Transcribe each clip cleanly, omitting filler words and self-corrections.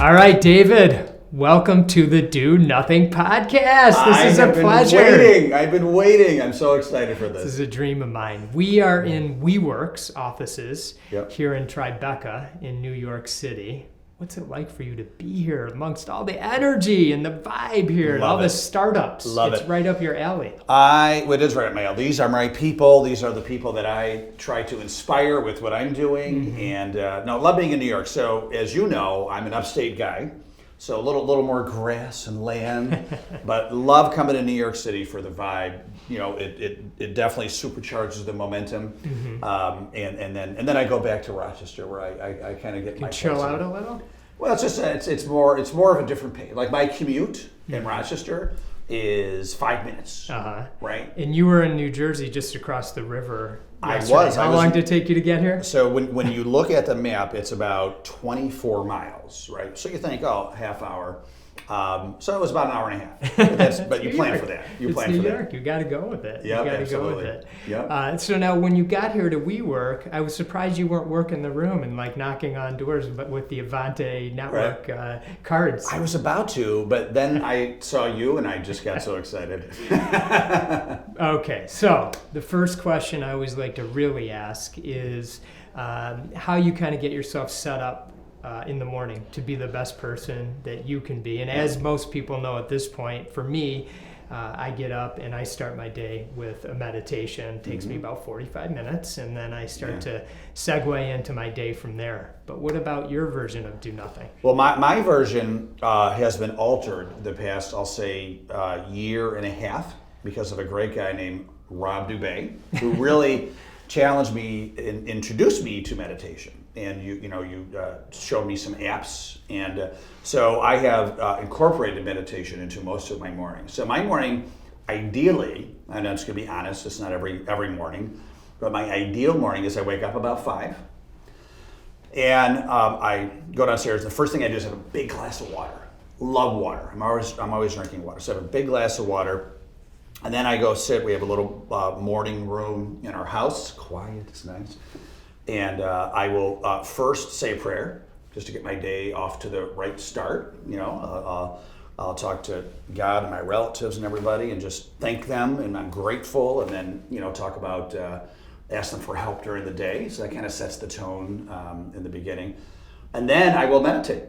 All right, David, welcome to the Do Nothing Podcast. This is a pleasure. I've been waiting. I'm so excited for this. This is a dream of mine. We are in WeWork's offices here in Tribeca in New York City. What's it like for you to be here amongst all the energy and the vibe here and all the startups? It's right up your alley. It is right up my alley. These are my people. These are the people that I try to inspire with what I'm doing. And love being in New York. So as you know, I'm an upstate guy. So a little more grass and land, but love coming to New York City for the vibe. You know, it definitely supercharges the momentum. And then I go back to Rochester where I kind of get my chill out a little. Well, it's more of a different pace. Like my commute in Rochester is 5 minutes, right? And you were in New Jersey, just across the river. I was. How long did it take you to get here? So when you look at the map, it's about 24 miles, right? So you think, half hour. So it was about an hour and a half. But you plan for that. It's New York. You got to go with it. Yep, you got to go with it. Yep. So now, when you got here to WeWork, I was surprised you weren't working the room and like knocking on doors, but with the Avanti network cards. I was about to, but then I saw you and I just got so excited. Okay, so the first question I always like to really ask is how you kind of get yourself set up in the morning to be the best person that you can be. And as most people know at this point, for me, I get up and I start my day with a meditation. It takes me about 45 minutes, and then I start to segue into my day from there. But what about your version of Do Nothing? Well, my version has been altered the past, I'll say, year and a half because of a great guy named Rob Dubay, who really challenged me and introduced me to meditation. And you showed me some apps, and so I have incorporated meditation into most of my mornings. So my morning, ideally, and I'm just going to be honest, it's not every morning, but my ideal morning is I wake up about 5, and I go downstairs. The first thing I do is have a big glass of water. Love water. I'm always drinking water. So I have a big glass of water, and then I go sit. We have a little morning room in our house. Quiet. It's nice. And I will first say a prayer just to get my day off to the right start. I'll talk to God and my relatives and everybody and just thank them, and I'm grateful, and then talk about ask them for help during the day. So that kind of sets the tone in the beginning, and then I will meditate,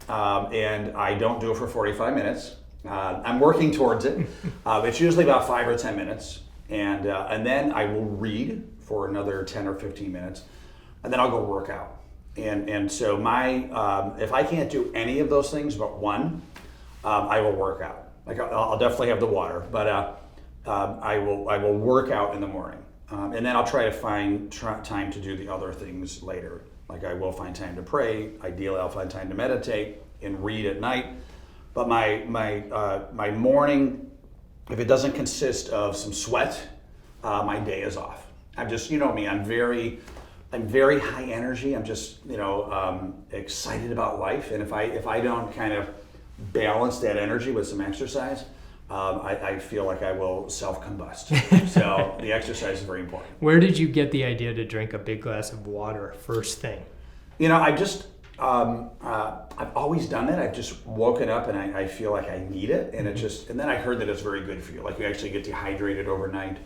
and I don't do it for 45 minutes. I'm working towards it. It's usually about 5 or 10 minutes, and then I will read for another 10 or 15 minutes. And then I'll go work out. And so if I can't do any of those things but one, I will work out. Like I'll definitely have the water, but I will work out in the morning. And then I'll try to find time to do the other things later. Like I will find time to pray. Ideally, I'll find time to meditate and read at night. But my morning, if it doesn't consist of some sweat, my day is off. I'm just, me, I'm very high energy. I'm just, excited about life. And if I don't kind of balance that energy with some exercise, I feel like I will self-combust. So the exercise is very important. Where did you get the idea to drink a big glass of water first thing? I've always done it. I've just woken up and I feel like I need it, and and then I heard that it's very good for you. Like you actually get dehydrated overnight.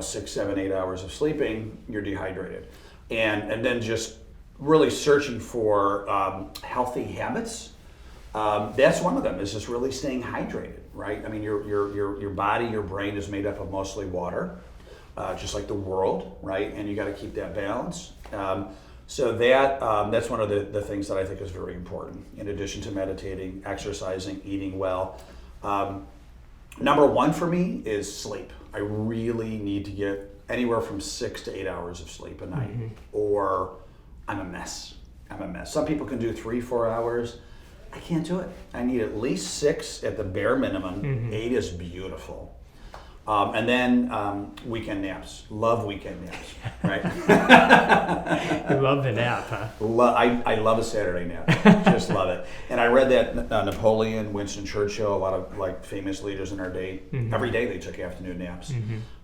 6, 7, 8 hours of sleeping, you're dehydrated, and then just really searching for healthy habits. That's one of them. Is just really staying hydrated, right? I mean, your body, your brain is made up of mostly water, just like the world, right? And you got to keep that balance. So that's one of the things that I think is very important, in addition to meditating, exercising, eating well. Number one for me is sleep. I really need to get anywhere from 6 to 8 hours of sleep a night, or I'm a mess. Some people can do 3, 4 hours. I can't do it. I need at least 6 at the bare minimum. 8 is beautiful. And then weekend naps. Love weekend naps, right? You love the nap, huh? I love a Saturday nap. Just love it. And I read that Napoleon, Winston Churchill, a lot of like famous leaders in our day, every day they took afternoon naps.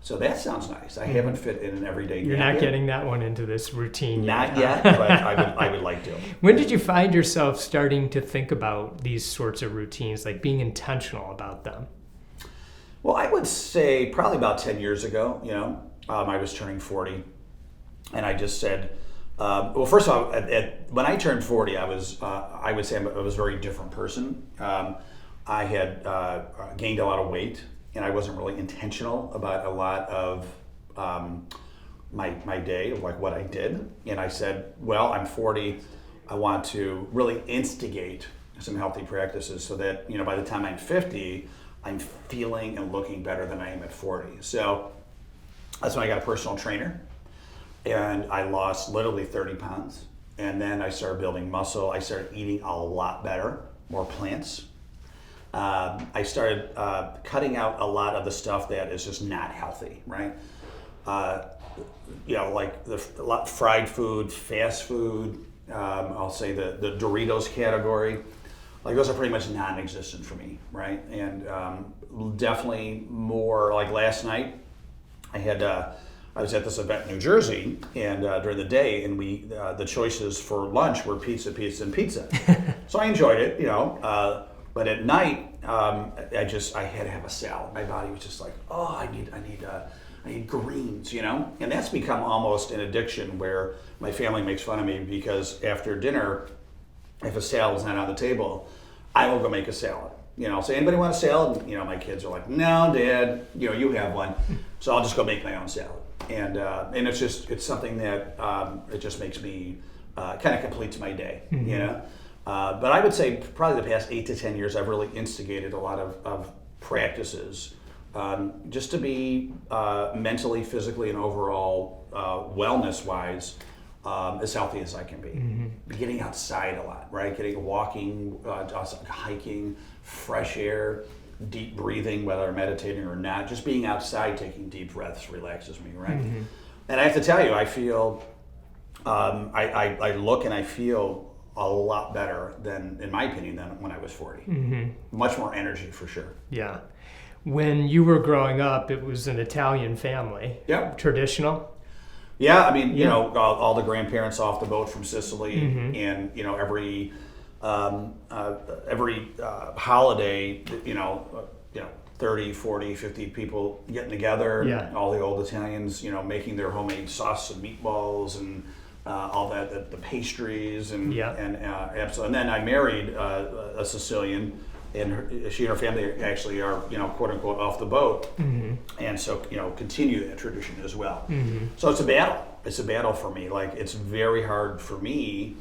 So that sounds nice. I haven't fit in an everyday nap. You're not yet. getting that one into this routine Not yet. yet, but I would like to. When did you find yourself starting to think about these sorts of routines, like being intentional about them? Well, I would say probably about 10 years ago, I was turning 40, and I just said, well, first of all, when I turned 40, I would say I was a very different person. I had gained a lot of weight, and I wasn't really intentional about a lot of my day, of like what I did. And I said, well, I'm 40, I want to really instigate some healthy practices so that, by the time I'm 50, I'm feeling and looking better than I am at 40. So that's when I got a personal trainer, and I lost literally 30 pounds. And then I started building muscle. I started eating a lot better, more plants. I started cutting out a lot of the stuff that is just not healthy, right? Like a lot fried food, fast food. I'll say the Doritos category. Like those are pretty much non-existent for me, right? And definitely more like last night, I was at this event in New Jersey, and during the day, and the choices for lunch were pizza, and pizza. So I enjoyed it, but at night, I had to have a salad. My body was just like, oh, I need greens, and that's become almost an addiction where my family makes fun of me because after dinner, if a salad's not on the table, I will go make a salad. Say, anybody want a salad? And, my kids are like, no, Dad, you have one. So I'll just go make my own salad. And it's something that it just makes me kind of completes my day, But I would say probably the past 8 to 10 years, I've really instigated a lot of practices just to be mentally, physically, and overall wellness-wise as healthy as I can be. Getting outside a lot, right? Walking, hiking, fresh air, deep breathing, whether I'm meditating or not. Just being outside, taking deep breaths relaxes me, right? And I have to tell you, I feel, I look and I feel a lot better than, in my opinion, than when I was 40. Much more energy for sure. Yeah. When you were growing up, it was an Italian family. Yep. Traditional. Yeah, I mean, all the grandparents off the boat from Sicily, and every holiday, 30, 40, 50 people getting together. Yeah. All the old Italians, making their homemade sauce and meatballs and all that, the pastries and absolutely. And then I married a Sicilian. And she and her family actually are, quote unquote, off the boat, and so continue that tradition as well. So it's a battle. It's a battle for me. Like it's very hard for me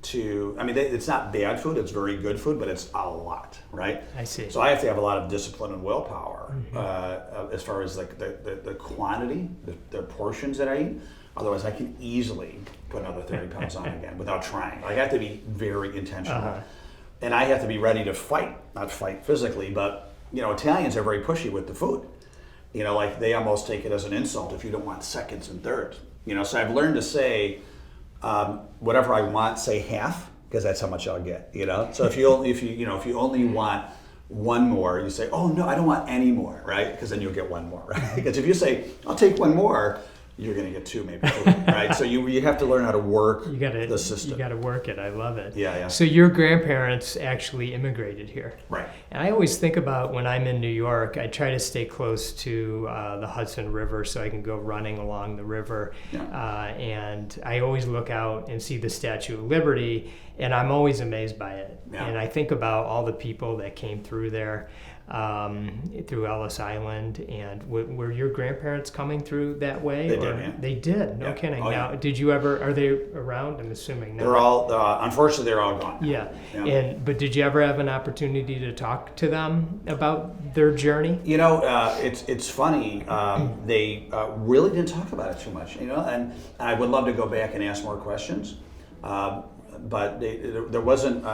to. I mean, it's not bad food. It's very good food, but it's a lot, right? I see. So I have to have a lot of discipline and willpower as far as like the quantity, the portions that I eat. Otherwise, I can easily put another 30 pounds on again without trying. Like I have to be very intentional. And I have to be ready to fight, not fight physically, but, Italians are very pushy with the food. Like they almost take it as an insult if you don't want seconds and thirds. So I've learned to say, whatever I want, say half, because that's how much I'll get, So if you only want one more, you say, oh no, I don't want any more, right? Because then you'll get one more, right? Because if you say, I'll take one more, you're going to get two, maybe three, right? So you have to learn how to work the system. You got to work it. I love it. Yeah. So your grandparents actually immigrated here. Right. And I always think about when I'm in New York, I try to stay close to the Hudson River so I can go running along the river. Yeah. And I always look out and see the Statue of Liberty, and I'm always amazed by it. Yeah. And I think about all the people that came through there. Through Ellis Island, and were your grandparents coming through that way? They did, yeah. They did, no kidding. Oh, now, yeah. Did you ever, are they around? I'm assuming no. They're all, unfortunately, they're all gone. Yeah. Yeah. But did you ever have an opportunity to talk to them about their journey? It's funny. They really didn't talk about it too much, and I would love to go back and ask more questions. But there wasn't,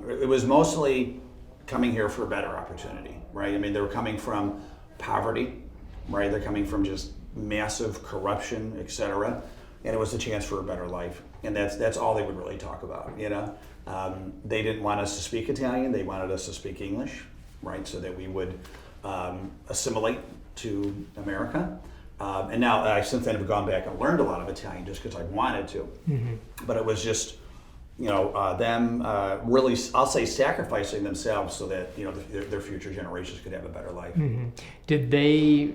it was mostly coming here for a better opportunity, right? I mean, they were coming from poverty, right? They're coming from just massive corruption, etc. And it was a chance for a better life. And that's all they would really talk about, you know? They didn't want us to speak Italian, they wanted us to speak English, right? So that we would assimilate to America. And now I since then have gone back and learned a lot of Italian just because I wanted to. But it was just, you know, them really, I'll say, sacrificing themselves so that, you know, their future generations could have a better life. Did they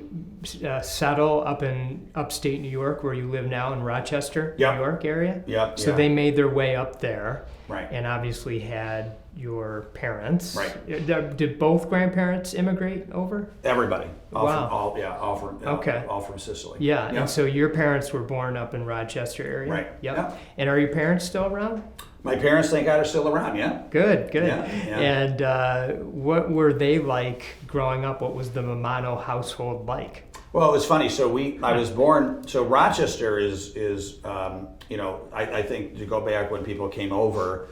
settle up in upstate New York, where you live now in Rochester, New York area? Yep. So they made their way up there, right? And obviously had your parents. Right. Did both grandparents immigrate over? Everybody. Wow. All from Sicily. Yeah. And so your parents were born up in Rochester area. Right. Yep. And are your parents still around? My parents, thank God, are still around. Yeah. Good. Yeah. And what were they like growing up? What was the Mammano household like? Well, it was funny. So I was born. So Rochester is you know, I think to go back when people came over,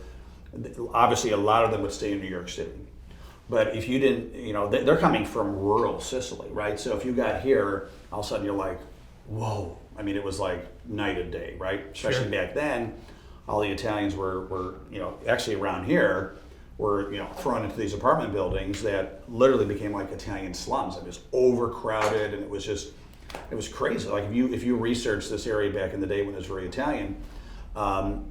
obviously a lot of them would stay in New York City. But if you didn't, you know, they're coming from rural Sicily, right? So if you got here, all of a sudden you're like, whoa. I mean, it was like night and day, right? Especially back then, all the Italians were, you know, actually around here were, you know, thrown into these apartment buildings that literally became like Italian slums. It was overcrowded, and it was crazy. Like if you research this area back in the day when it was very Italian,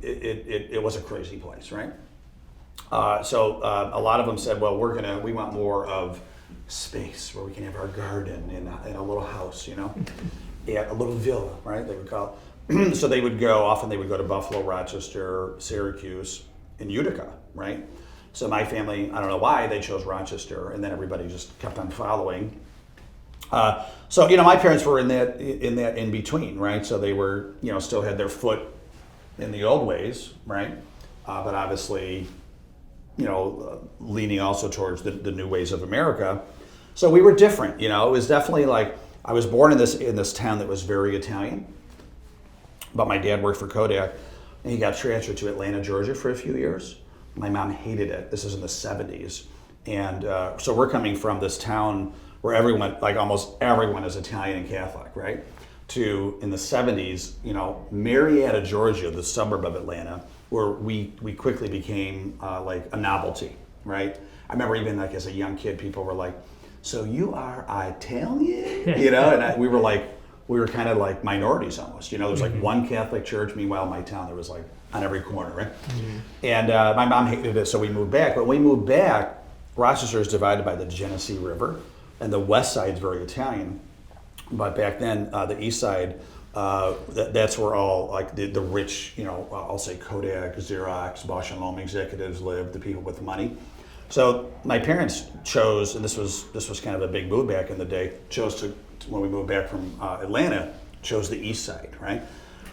it was a crazy place, right? So a lot of them said, well, we want more of space where we can have our garden in a little house, you know, a little villa, right? They would call it. So they would go to Buffalo, Rochester, Syracuse, and Utica, right? So my family, I don't know why, they chose Rochester, and then everybody just kept on following. So, you know, my parents were in that in between, right? So they were, you know, still had their foot in the old ways, right? But obviously, you know, leaning also towards the new ways of America. So we were different, you know. It was definitely like, I was born in this town that was very Italian, but my dad worked for Kodak, and he got transferred to Atlanta, Georgia for a few years. My mom hated it. This is in the 70s. And so we're coming from this town where everyone, like almost everyone, is Italian and Catholic, right? To, in the 70s, you know, Marietta, Georgia, the suburb of Atlanta, where we quickly became like a novelty, right? I remember even like as a young kid, people were like, so you are Italian? You know, and we were kind of like minorities almost. You know, there's like one Catholic church. Meanwhile, in my town, there was like on every corner, right? And my mom hated it, so we moved back. But when we moved back, Rochester is divided by the Genesee River, and the west side is very Italian. But back then, the east side, that's where all like the rich, you know, I'll say Kodak, Xerox, Bosch and Lomb executives lived, the people with money. So my parents chose, and this was kind of a big move back in the day, when we moved back from Atlanta, chose the east side, right?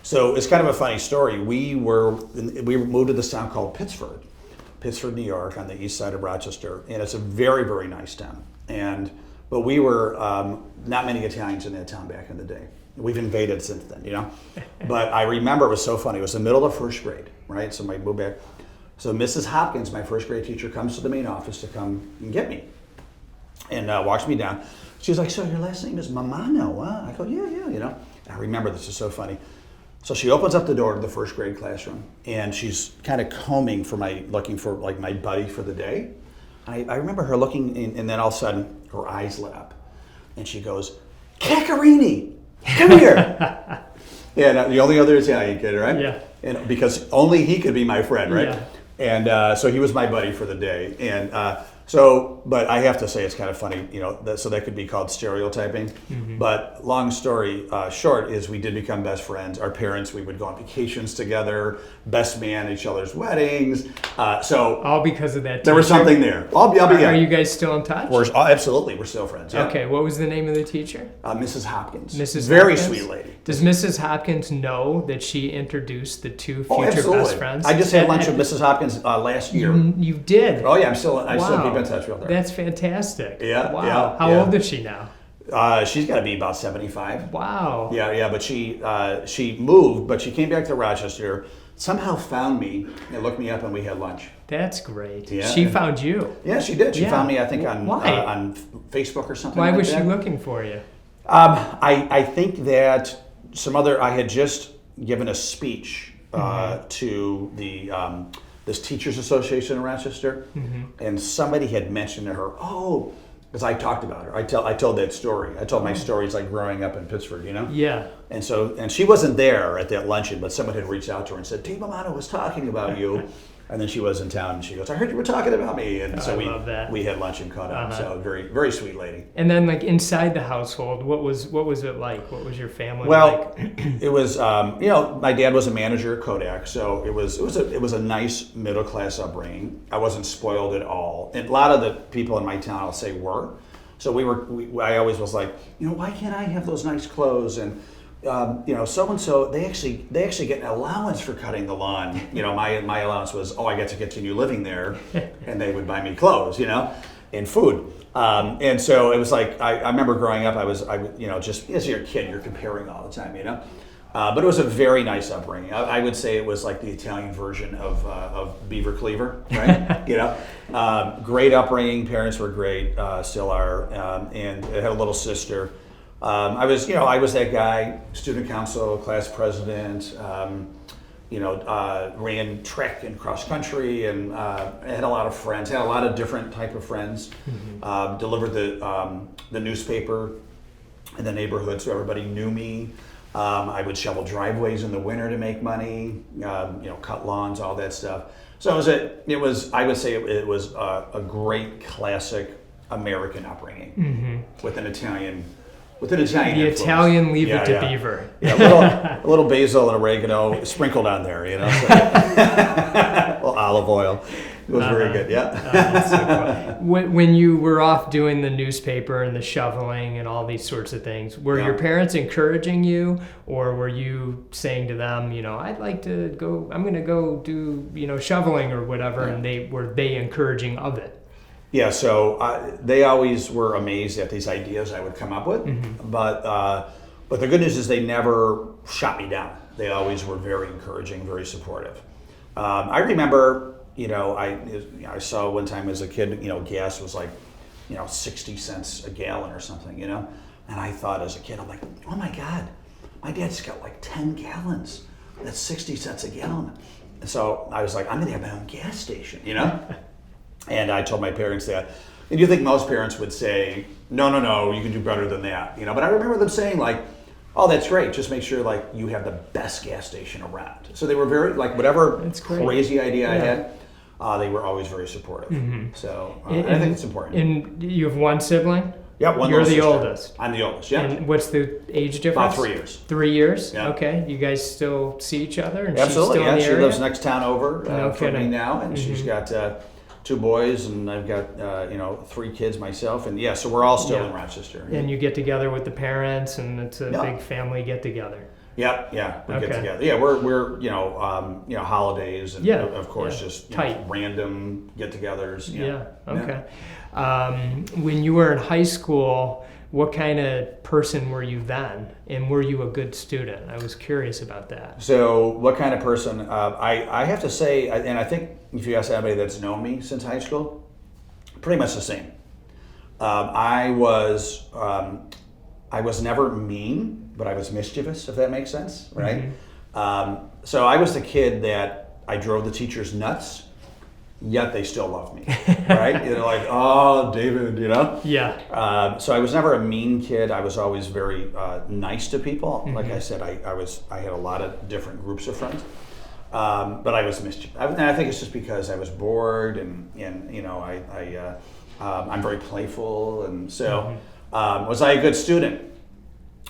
So it's kind of a funny story. We moved to this town called Pittsford, New York, on the east side of Rochester, and it's a very, very nice town. But we were not many Italians in that town back in the day. We've invaded since then, you know. But I remember it was so funny. It was the middle of first grade, right? So I moved back. So Mrs. Hopkins, my first grade teacher, comes to the main office to come and get me, and walks me down. She's like, so your last name is Mammano, huh? I go, yeah, you know. And I remember, this is so funny. So she opens up the door to the first grade classroom, and she's kind of looking for like my buddy for the day. I remember her looking, and then all of a sudden, her eyes lit up, and she goes, Caccarini, come here. Yeah, the only other Italian kid, right? Yeah. And because only he could be my friend, right? Yeah. And so he was my buddy for the day, and but I have to say it's kind of funny, you know, so that could be called stereotyping. But long story short is we did become best friends. Our parents, we would go on vacations together, best man at each other's weddings. So all because of that. There was something there. Are you guys still in touch? Absolutely, we're still friends. Yeah. Okay, what was the name of the teacher? Mrs. Hopkins. Very sweet lady. Does Mrs. Hopkins know that she introduced the two future absolutely. Best friends? I just had lunch with Mrs. Hopkins last year. You did? Oh yeah, I still keep in touch with her. That's fantastic. Yeah. Wow. Yeah, How old is she now? She's got to be about 75. Wow. Yeah, but she moved, but she came back to Rochester, somehow found me and looked me up, and we had lunch. That's great. Yeah. She found you. Yeah, she did. She found me, I think, on Facebook or something. Why like was that. she looking for you? I think that I had just given a speech to the this Teachers Association in Rochester, and somebody had mentioned to her, because I talked about her. I told that story. I told my stories like growing up in Pittsburgh, Yeah. And she wasn't there at that luncheon, but someone had reached out to her and said, Dave Mammano was talking about you. And then she was in town, and she goes, I heard you were talking about me. And so love that. we had lunch and caught up. So very, very sweet lady. And then like inside the household, what was it like? What was your family Well, like? it was, my dad was a manager at Kodak, so it was a nice middle class upbringing. I wasn't spoiled at all. And a lot of the people in my town, I'll say, were. So I always was like, why can't I have those nice clothes? And so and so they actually get an allowance for cutting the lawn. My allowance was, I get to continue living there, and they would buy me clothes, and food. And so it was like I remember growing up, just as you're a kid, you're comparing all the time, But it was a very nice upbringing. I would say it was like the Italian version of Beaver Cleaver, right? Great upbringing. Parents were great, still are, and I had a little sister. I was that guy, student council, class president, ran track and cross country, and I had a lot of friends, had a lot of different type of friends, delivered the newspaper in the neighborhood so everybody knew me. I would shovel driveways in the winter to make money, cut lawns, all that stuff. So I would say it was a great classic American upbringing with an Italian. The influence. Italian leave it to Beaver. Yeah, a little basil and oregano sprinkled on there, so. A little olive oil. It was very good, yeah. That's so cool. When you were off doing the newspaper and the shoveling and all these sorts of things, were your parents encouraging you, or were you saying to them, I'd like to go, I'm going to go do, shoveling or whatever, and were they encouraging of it? Yeah, so they always were amazed at these ideas I would come up with, but the good news is they never shot me down. They always were very encouraging, very supportive. I remember, I saw one time as a kid, gas was like, 60 cents a gallon or something, and I thought as a kid, I'm like, oh my God, my dad's got like 10 gallons. That's 60 cents a gallon. And so I was like, I'm gonna have my own gas station, And I told my parents that. And you think most parents would say, no, you can do better than that. But I remember them saying like, oh, that's great. Just make sure like you have the best gas station around. So they were very, like whatever crazy idea I had, they were always very supportive. So I think it's important. And you have one sibling? Yeah, one. You're the oldest. I'm the oldest, yeah. And what's the age difference? About 3 years. 3 years? Yeah. Okay. You guys still see each other? And Absolutely, she's still in the she area? lives next town over from me now, and she's got 2 boys, and I've got 3 kids myself, and so we're all still in Rochester. And you get together with the parents, and it's a big family get together. Yeah, we get together. Yeah, we're holidays, and of course just tight random get-togethers. Yeah. Okay. When you were in high school, what kind of person were you then, and were you a good student? I was curious about that. So, what kind of person? I have to say, and I think if you ask anybody that's known me since high school, pretty much the same. I was never mean, but I was mischievous, if that makes sense, right? So I was the kid that I drove the teachers nuts, yet they still loved me, right? Like, oh, David, Yeah. So I was never a mean kid. I was always very nice to people. Like I said, I had a lot of different groups of friends, but I was mischievous. And I think it's just because I was bored, and I'm very playful, and so was I a good student?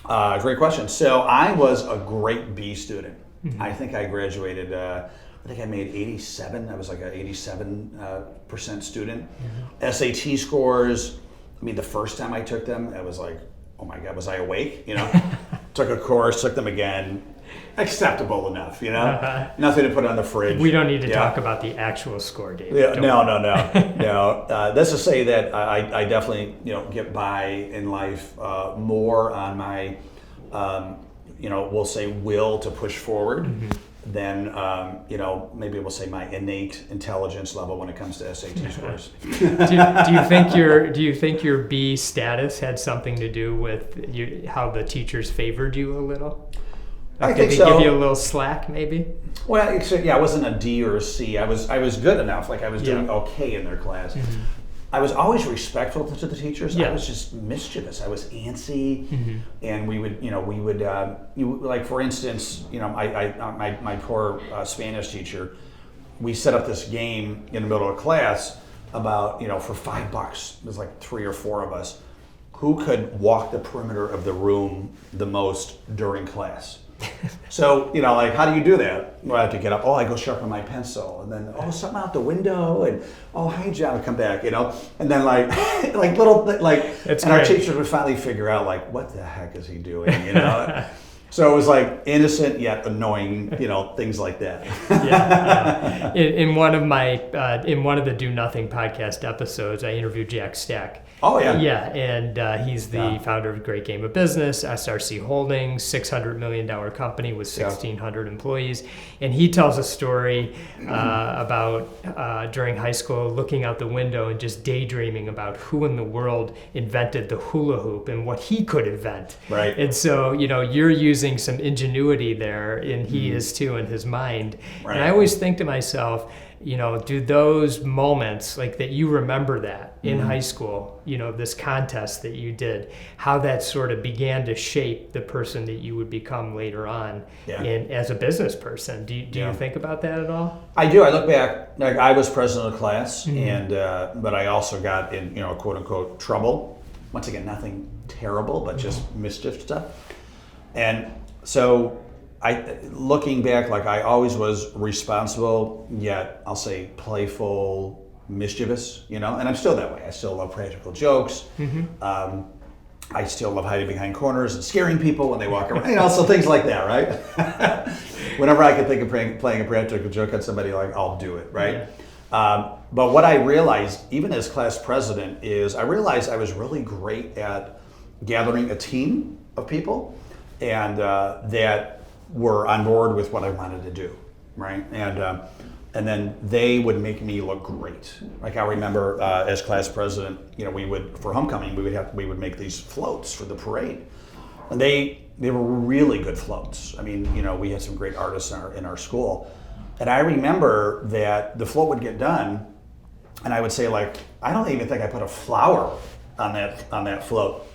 Great question. So I was a great B student. I think I graduated, I think I made 87. I was like an 87% student. SAT scores, the first time I took them, I was like, oh my God, was I awake? Took a course, took them again. Acceptable enough, Nothing to put on the fridge. We don't need to talk about the actual score, Dave. Yeah, no. That's to say that I definitely, get by in life more on my we'll say will to push forward than, maybe we'll say my innate intelligence level when it comes to SAT scores. Do you think your B status had something to do with how the teachers favored you a little? I Did think they so. give you a little slack, maybe? Well, I wasn't a D or a C. I was good enough. Like I was doing okay in their class. I was always respectful to the teachers. I was just mischievous. I was antsy, and we would, like for instance, my poor Spanish teacher, we set up this game in the middle of class about, for $5. There's like 3 or 4 of us, who could walk the perimeter of the room the most during class. So, like, how do you do that? Well, I have to get up. Oh, I go sharpen my pencil. And then, something out the window. And, hi, John, come back, And then, like It's and our great. teachers would finally figure out, like, what the heck is he doing, So it was, like, innocent yet annoying, things like that. Yeah. In one of the Do Nothing podcast episodes, I interviewed Jack Stack. Oh, yeah. Yeah, and he's the founder of Great Game of Business, SRC Holdings, $600 million company with 1,600 employees. And he tells a story about during high school looking out the window and just daydreaming about who in the world invented the hula hoop and what he could invent. Right. And so, you're using some ingenuity there, and he is too in his mind. Right. And I always think to myself, do those moments like that you remember that in high school, this contest that you did, how that sort of began to shape the person that you would become later on in as a business person. Do you think about that at all? I do. I look back, like I was president of the class, and but I also got in, quote unquote trouble. Once again, nothing terrible, but just mischief stuff. And so looking back, like I always was responsible, yet I'll say playful, mischievous, and I'm still that way. I still love practical jokes. I still love hiding behind corners and scaring people when they walk around, so things like that, right? Whenever I can think of playing a practical joke on somebody, like I'll do it, right? Yeah. But what I realized, even as class president, is I realized I was really great at gathering a team of people, and that were on board with what I wanted to do, right? And then they would make me look great. Like I remember as class president, we would, for homecoming, we would make these floats for the parade, and they were really good floats. I mean, we had some great artists in our school, and I remember that the float would get done, and I would say, like, I don't even think I put a flower on that float,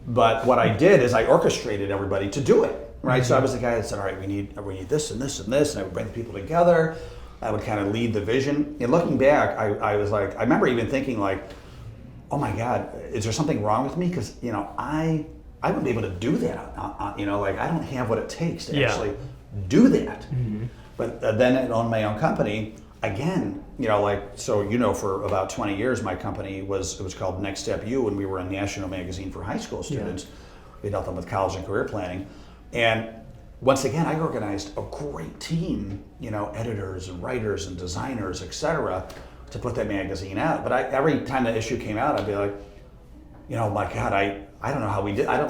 but what I did is I orchestrated everybody to do it. Right, so I was the guy that said, all right, we need this and this and this, and I would bring the people together. I would kind of lead the vision. And looking back, I was like, I remember even thinking like, oh my God, is there something wrong with me? Because I wouldn't be able to do that. Like I don't have what it takes to actually do that. But then I owned my own company again. For about 20 years, my company was called Next Step U, and we were a national magazine for high school students. Yeah. We helped them with college and career planning. And once again, I organized a great team, editors and writers and designers, etc., to put that magazine out. But every time the issue came out, I'd be like, my God, I don't know how we did. I don't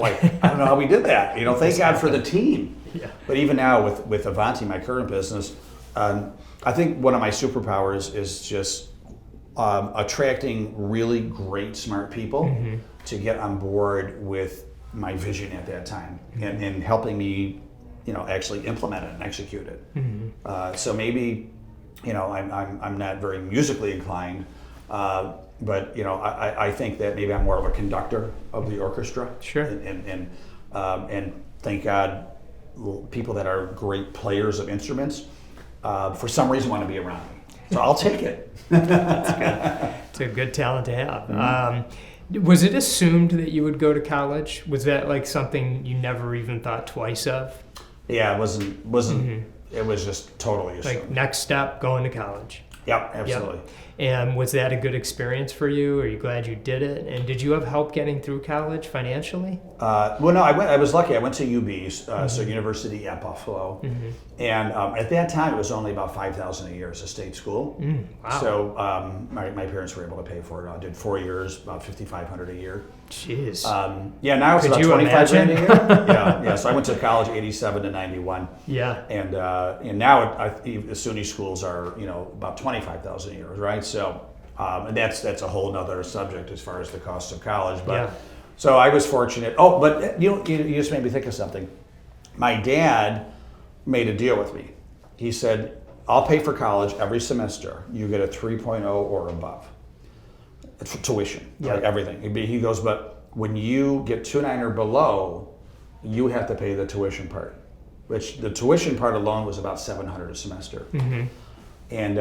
know how we did that. Thank God for the team. Yeah. But even now with Avanti, my current business, I think one of my superpowers is just attracting really great, smart people to get on board with my vision at that time, and helping me, actually implement it and execute it. So maybe, I'm not very musically inclined, but I think that maybe I'm more of a conductor of the orchestra. Sure. And thank God, people that are great players of instruments, for some reason want to be around me. So I'll take it. That's good. It's a good talent to have. Was it assumed that you would go to college? Was that like something you never even thought twice of? Yeah, it wasn't. It was just totally assumed. Like next step, going to college. Yep, absolutely. Yep. And was that a good experience for you? Are you glad you did it? And did you have help getting through college financially? Well, no, I was lucky. I went to UB, so University at Buffalo. And at that time, it was only about $5,000 a year as a state school. Wow. So my parents were able to pay for it. I did 4 years, about $5,500 a year. Jeez. Yeah, now it's Could about you 25 grand a imagine? year. Yeah. So I went to college 87 to 91. Yeah. And now the SUNY schools are about 25,000 a year, right? So and that's a whole nother subject as far as the cost of college. But Yeah. so I was fortunate. Oh, but you just made me think of something. My dad made a deal with me. He said, "I'll pay for college every semester. You get a 3.0 or above tuition, like everything." He goes, "But when you get 2.9 or below, you have to pay the tuition part." Which the tuition part alone was about $700 a semester. And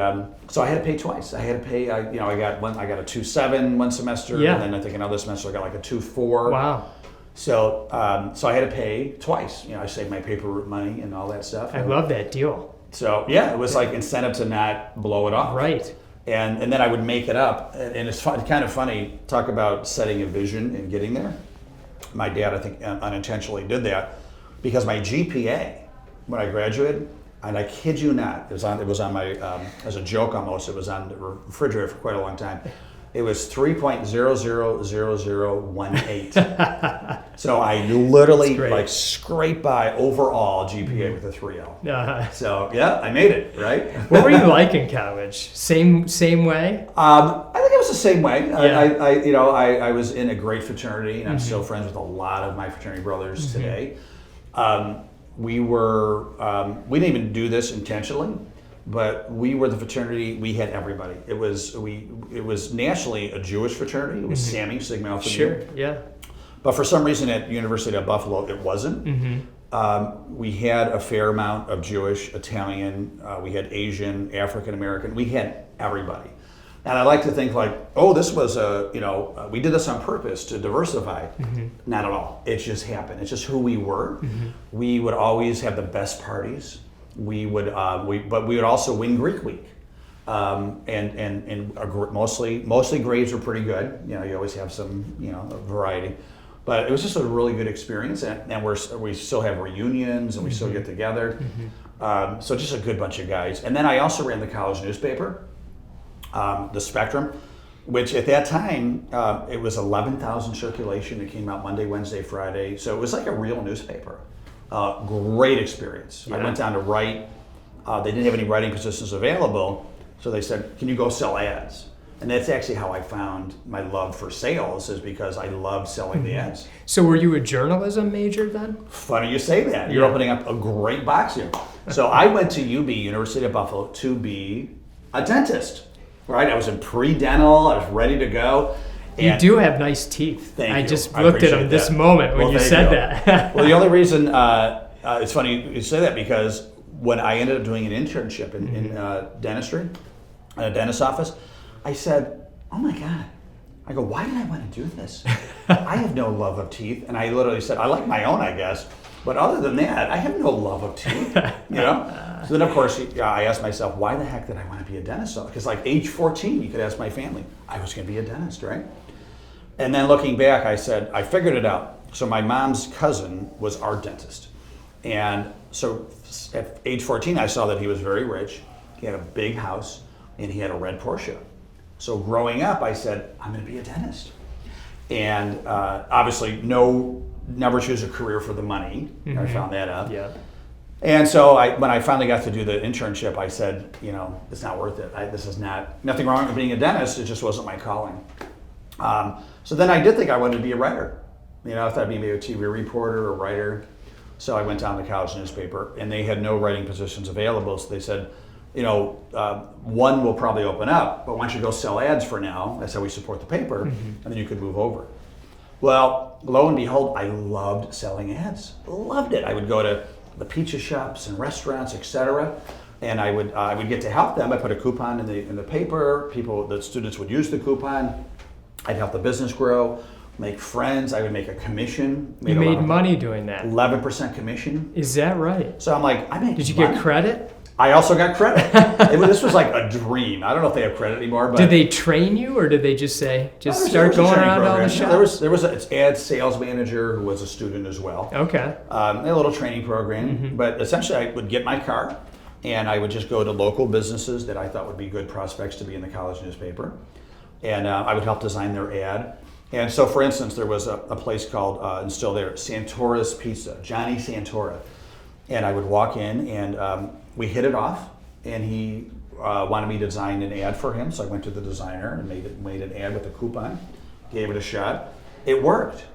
so I had to pay twice. I had to pay. I got a 2.7 one semester, and then I think another semester I got like a 2.4. Wow. So so I had to pay twice. I saved my paper route money and all that stuff. I love that deal. So yeah, it was like incentive to not blow it off. Right. And then I would make it up, and it's kind of funny. Talk about setting a vision and getting there. My dad, I think, unintentionally did that because my GPA when I graduated. And I kid you not, it was on my, as a joke almost, it was on the refrigerator for quite a long time. It was 3.000018. So I literally like scraped by overall GPA with a 3.0. So yeah, I made it, right? What were you like in college? Same way? I think it was the same way. Yeah. I was in a great fraternity, and I'm still friends with a lot of my fraternity brothers today. We didn't even do this intentionally, but we were the fraternity. We had everybody. It was nationally a Jewish fraternity. It was Sammy Sigma Alpha Mu. Sure. Yeah. But for some reason at University of Buffalo, it wasn't. We had a fair amount of Jewish, Italian. We had Asian, African American. We had everybody. And I like to think like, oh, this was we did this on purpose to diversify. Not at all. It just happened. It's just who we were. We would always have the best parties. We would, but we would also win Greek Week, and mostly grades were pretty good. You always have some variety, but it was just a really good experience. And we still have reunions and we still get together. So just a good bunch of guys. And then I also ran the college newspaper. The Spectrum, which at that time, it was 11,000 circulation. It came out Monday, Wednesday, Friday. So it was like a real newspaper. Great experience. Yeah. I went down to write. They didn't have any writing positions available. So they said, "Can you go sell ads?" And that's actually how I found my love for sales, is because I loved selling the ads. So were you a journalism major then? Funny you say that. You're opening up a great box here. So I went to UB, University of Buffalo, to be a dentist. Right, I was in pre-dental. I was ready to go. You do have nice teeth. Thank you. I just looked at them this moment when you said that. Well, the only reason it's funny you say that because when I ended up doing an internship in dentistry, in a dentist's office, I said, "Oh my God." I go, "Why did I want to do this? I have no love of teeth." And I literally said, "I like my own, I guess. But other than that, I have no love of teeth." So then, of course, I asked myself, why the heck did I want to be a dentist? Because like age 14, you could ask my family, I was going to be a dentist, right? And then looking back, I said, I figured it out. So my mom's cousin was our dentist. And so at age 14, I saw that he was very rich. He had a big house, and he had a red Porsche. So growing up, I said, I'm going to be a dentist. And obviously, never choose a career for the money. I found that out. Yeah. And so when I finally got to do the internship, I said, it's not worth it. This is nothing wrong with being a dentist. It just wasn't my calling. So then I did think I wanted to be a writer. I thought I'd be maybe a TV reporter or writer. So I went down to the college newspaper, and they had no writing positions available. So they said, one will probably open up, but why don't you go sell ads for now? That's how we support the paper, and then you could move over. Well, lo and behold, I loved selling ads. Loved it. I would go to the pizza shops and restaurants, etc., and I would get to help them. I put a coupon in the paper. The students would use the coupon. I'd help the business grow, make friends. I would make a commission. You made money doing that. 11% commission. Is that right? So I'm like, I make. Did you money. get credit? I also got credit. This was like a dream. I don't know if they have credit anymore, but did they train you, or did they just say start going around all the shops? There was an ad sales manager who was a student as well. Okay. A little training program, but essentially I would get my car, and I would just go to local businesses that I thought would be good prospects to be in the college newspaper, and I would help design their ad. And so, for instance, there was a place called, and still there, Santora's Pizza, Johnny Santora. And I would walk in, and we hit it off, and he wanted me to design an ad for him. So I went to the designer and made an ad with a coupon, gave it a shot. It worked.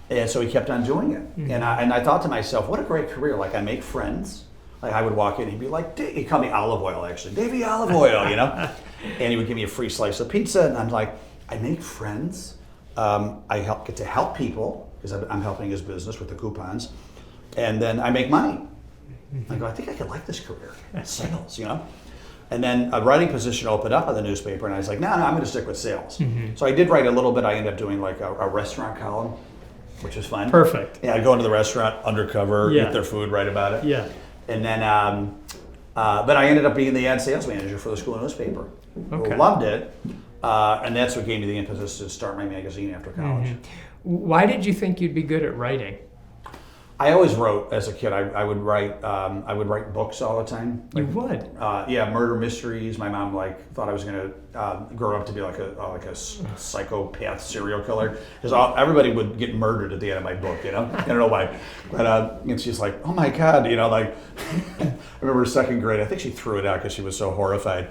And so he kept on doing it. And I thought to myself, what a great career. Like, I make friends. Like, I would walk in, he'd be like, he'd call me Olive Oil, actually. Davey Olive Oil, you know? And he would give me a free slice of pizza, and I'm like, I make friends. I get to help people because I'm helping his business with the coupons, and then I make money. I go, I think I could like this career, sales, you know. And then a writing position opened up on the newspaper, and I was like, no, I'm going to stick with sales. So I did write a little bit. I ended up doing like a restaurant column, which was fun. Perfect. Yeah, I'd go into the restaurant undercover, eat their food, write about it. Yeah. And then, but I ended up being the ad sales manager for the school newspaper. Okay. Loved it. And that's what gave me the impetus to start my magazine after college. Why did you think you'd be good at writing? I always wrote as a kid. I would write books all the time. You would? Yeah, murder mysteries. My mom thought I was going to grow up to be like a psychopath serial killer, because everybody would get murdered at the end of my book. You know, I don't know why, but and she's like, oh my God, you know, like I remember second grade. I think she threw it out because she was so horrified.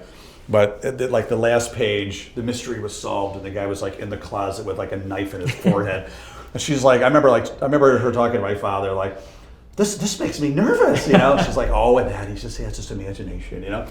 But like the last page, the mystery was solved, and the guy was like in the closet with like a knife in his forehead. And she's like, I remember her talking to my father, like, this makes me nervous, you know. She's like, oh, and that, he just has this imagination, you know.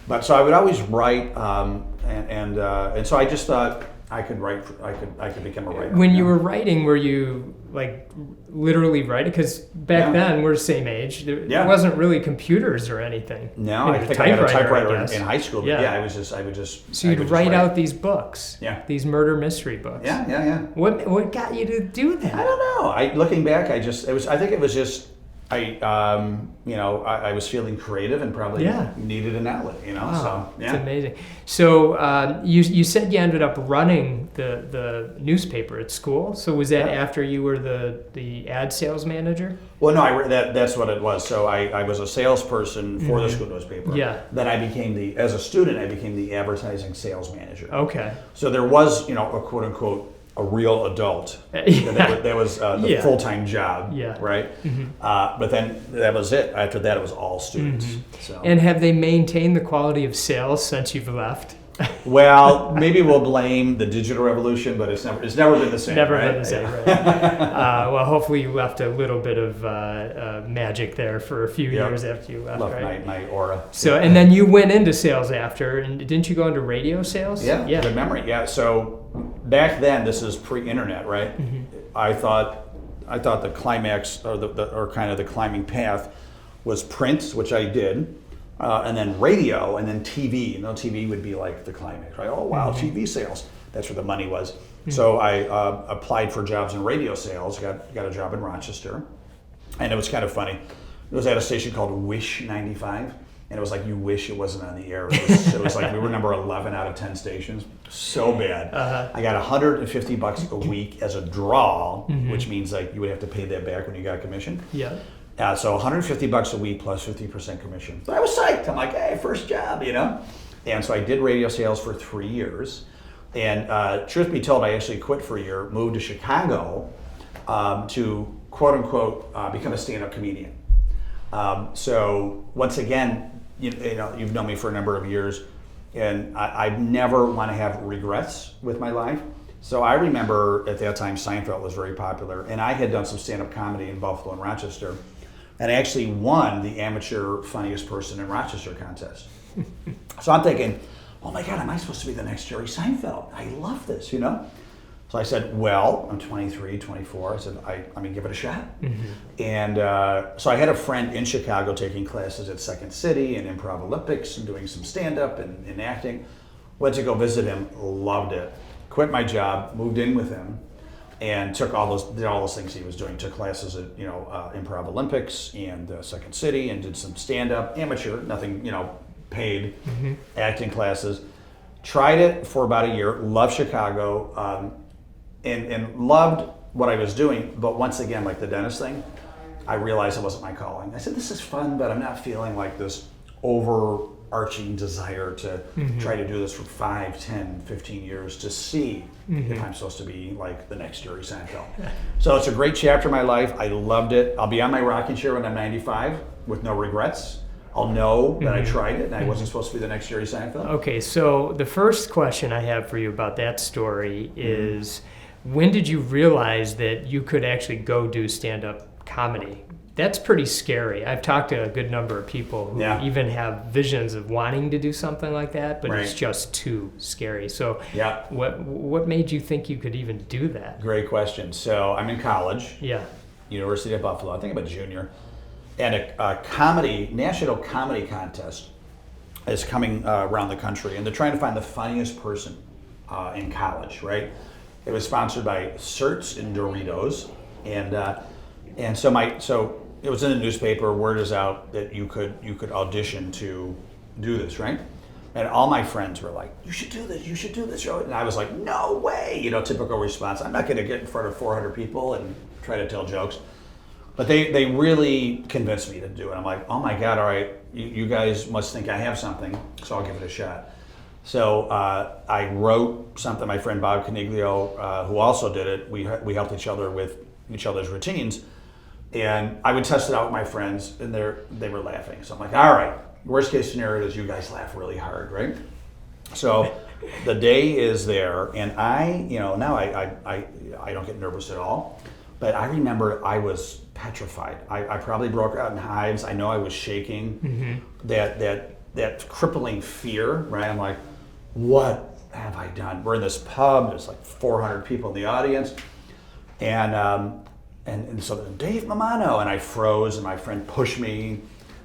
But so I would always write, and so I just thought I could write. I could become a writer. When you were writing, were you like literally writing? Because back then we're the same age. There wasn't really computers or anything. No, I think I had a typewriter in high school. But yeah, I would just. So you'd write out these books. Yeah. These murder mystery books. Yeah. What got you to do that? I don't know. Looking back, I think it was just. I was feeling creative and probably needed an outlet, you know. Wow, so yeah, it's amazing. So you said you ended up running the newspaper at school. So was that after you were the ad sales manager? Well, no, that's what it was. So I was a salesperson for the school newspaper. Yeah. Then as a student, I became the advertising sales manager. Okay. So there was, a quote unquote, a real adult. That was the full-time job, right? But then that was it. After that, it was all students. So. And have they maintained the quality of sales since you've left? Well, maybe we'll blame the digital revolution, but it's never been the same. Never right? been the same, right? Well, hopefully you left a little bit of magic there for a few years after you left, Love right? my aura. So, and then you went into sales after, and didn't you go into radio sales? Yeah. Good memory. Yeah. So back then, this is pre-internet, right? I thought the climax or kind of the climbing path was print, which I did. And then radio, and then TV. TV would be like the climax, right? Oh, wow, TV sales. That's where the money was. So I applied for jobs in radio sales, got a job in Rochester. And it was kind of funny. It was at a station called Wish 95. And it was like, you wish it wasn't on the air. It was like, we were number 11 out of 10 stations. So bad. I got $150 a week as a draw, which means like you would have to pay that back when you got commission. Yeah. So $150 a week plus 50% commission. So I was psyched. I'm like, hey, first job, And so I did radio sales for 3 years. And truth be told, I actually quit for a year, moved to Chicago to quote unquote become a stand-up comedian. So once again, you've known me for a number of years, and I never want to have regrets with my life. So I remember at that time Seinfeld was very popular, and I had done some stand-up comedy in Buffalo and Rochester. And I actually won the amateur funniest person in Rochester contest. So I'm thinking, oh my God, am I supposed to be the next Jerry Seinfeld? I love this, So I said, well, I'm 23, 24. I said, I mean, give it a shot. And so I had a friend in Chicago taking classes at Second City and Improv Olympics and doing some stand-up and acting. Went to go visit him, loved it. Quit my job, moved in with him. and did all those things he was doing. Took classes at Improv Olympics and Second City, and did some stand-up, amateur, nothing paid, acting classes. Tried it for about a year. Loved Chicago, and loved what I was doing. But once again, like the dentist thing, I realized it wasn't my calling. I said, this is fun, but I'm not feeling like this overarching desire to try to do this for 5, 10, 15 years to see if I'm supposed to be like the next Jerry Seinfeld. So it's a great chapter of my life. I loved it. I'll be on my rocking chair when I'm 95 with no regrets. I'll know that I tried it and I wasn't supposed to be the next Jerry Seinfeld. Okay, so the first question I have for you about that story is, when did you realize that you could actually go do stand-up comedy? That's pretty scary. I've talked to a good number of people who even have visions of wanting to do something like that, but it's just too scary. So what made you think you could even do that? Great question. So I'm in college. Yeah. University of Buffalo. I think I'm a junior. And a national comedy contest is coming around the country, and they're trying to find the funniest person in college, right? It was sponsored by Certs and Doritos, and so it was in the newspaper. Word is out that you could audition to do this, right? And all my friends were like, "You should do this. You should do this." And I was like, "No way!" Typical response. I'm not going to get in front of 400 people and try to tell jokes. But they really convinced me to do it. I'm like, oh my God, all right, you guys must think I have something, so I'll give it a shot. So I wrote something. My friend Bob Caniglio, who also did it, we helped each other with each other's routines. And I would test it out with my friends, and they were laughing. So I'm like, all right, worst case scenario is you guys laugh really hard, right? So the day is there, and now I don't get nervous at all. But I remember I was petrified. I probably broke out in hives. I know I was shaking. That crippling fear, right? I'm like, what have I done? We're in this pub. There's like 400 people in the audience, and so Dave Mammano, and I froze, and my friend pushed me,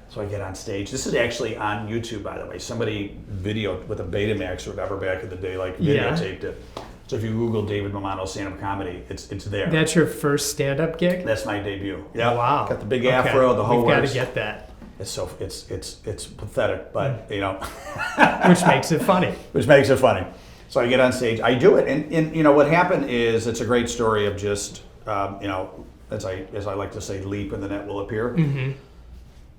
so I get on stage. This is actually on YouTube, by the way. Somebody videoed with a Betamax or whatever back in the day, like videotaped it. So if you Google David Mammano stand-up comedy, it's there. That's your first stand-up gig? That's my debut. Yeah. Wow. Got the big afro, the whole We've got works. to get that. It's pathetic, but Which makes it funny. Which makes it funny. So I get on stage, I do it, and what happened is it's a great story of just as I like to say, leap and the net will appear.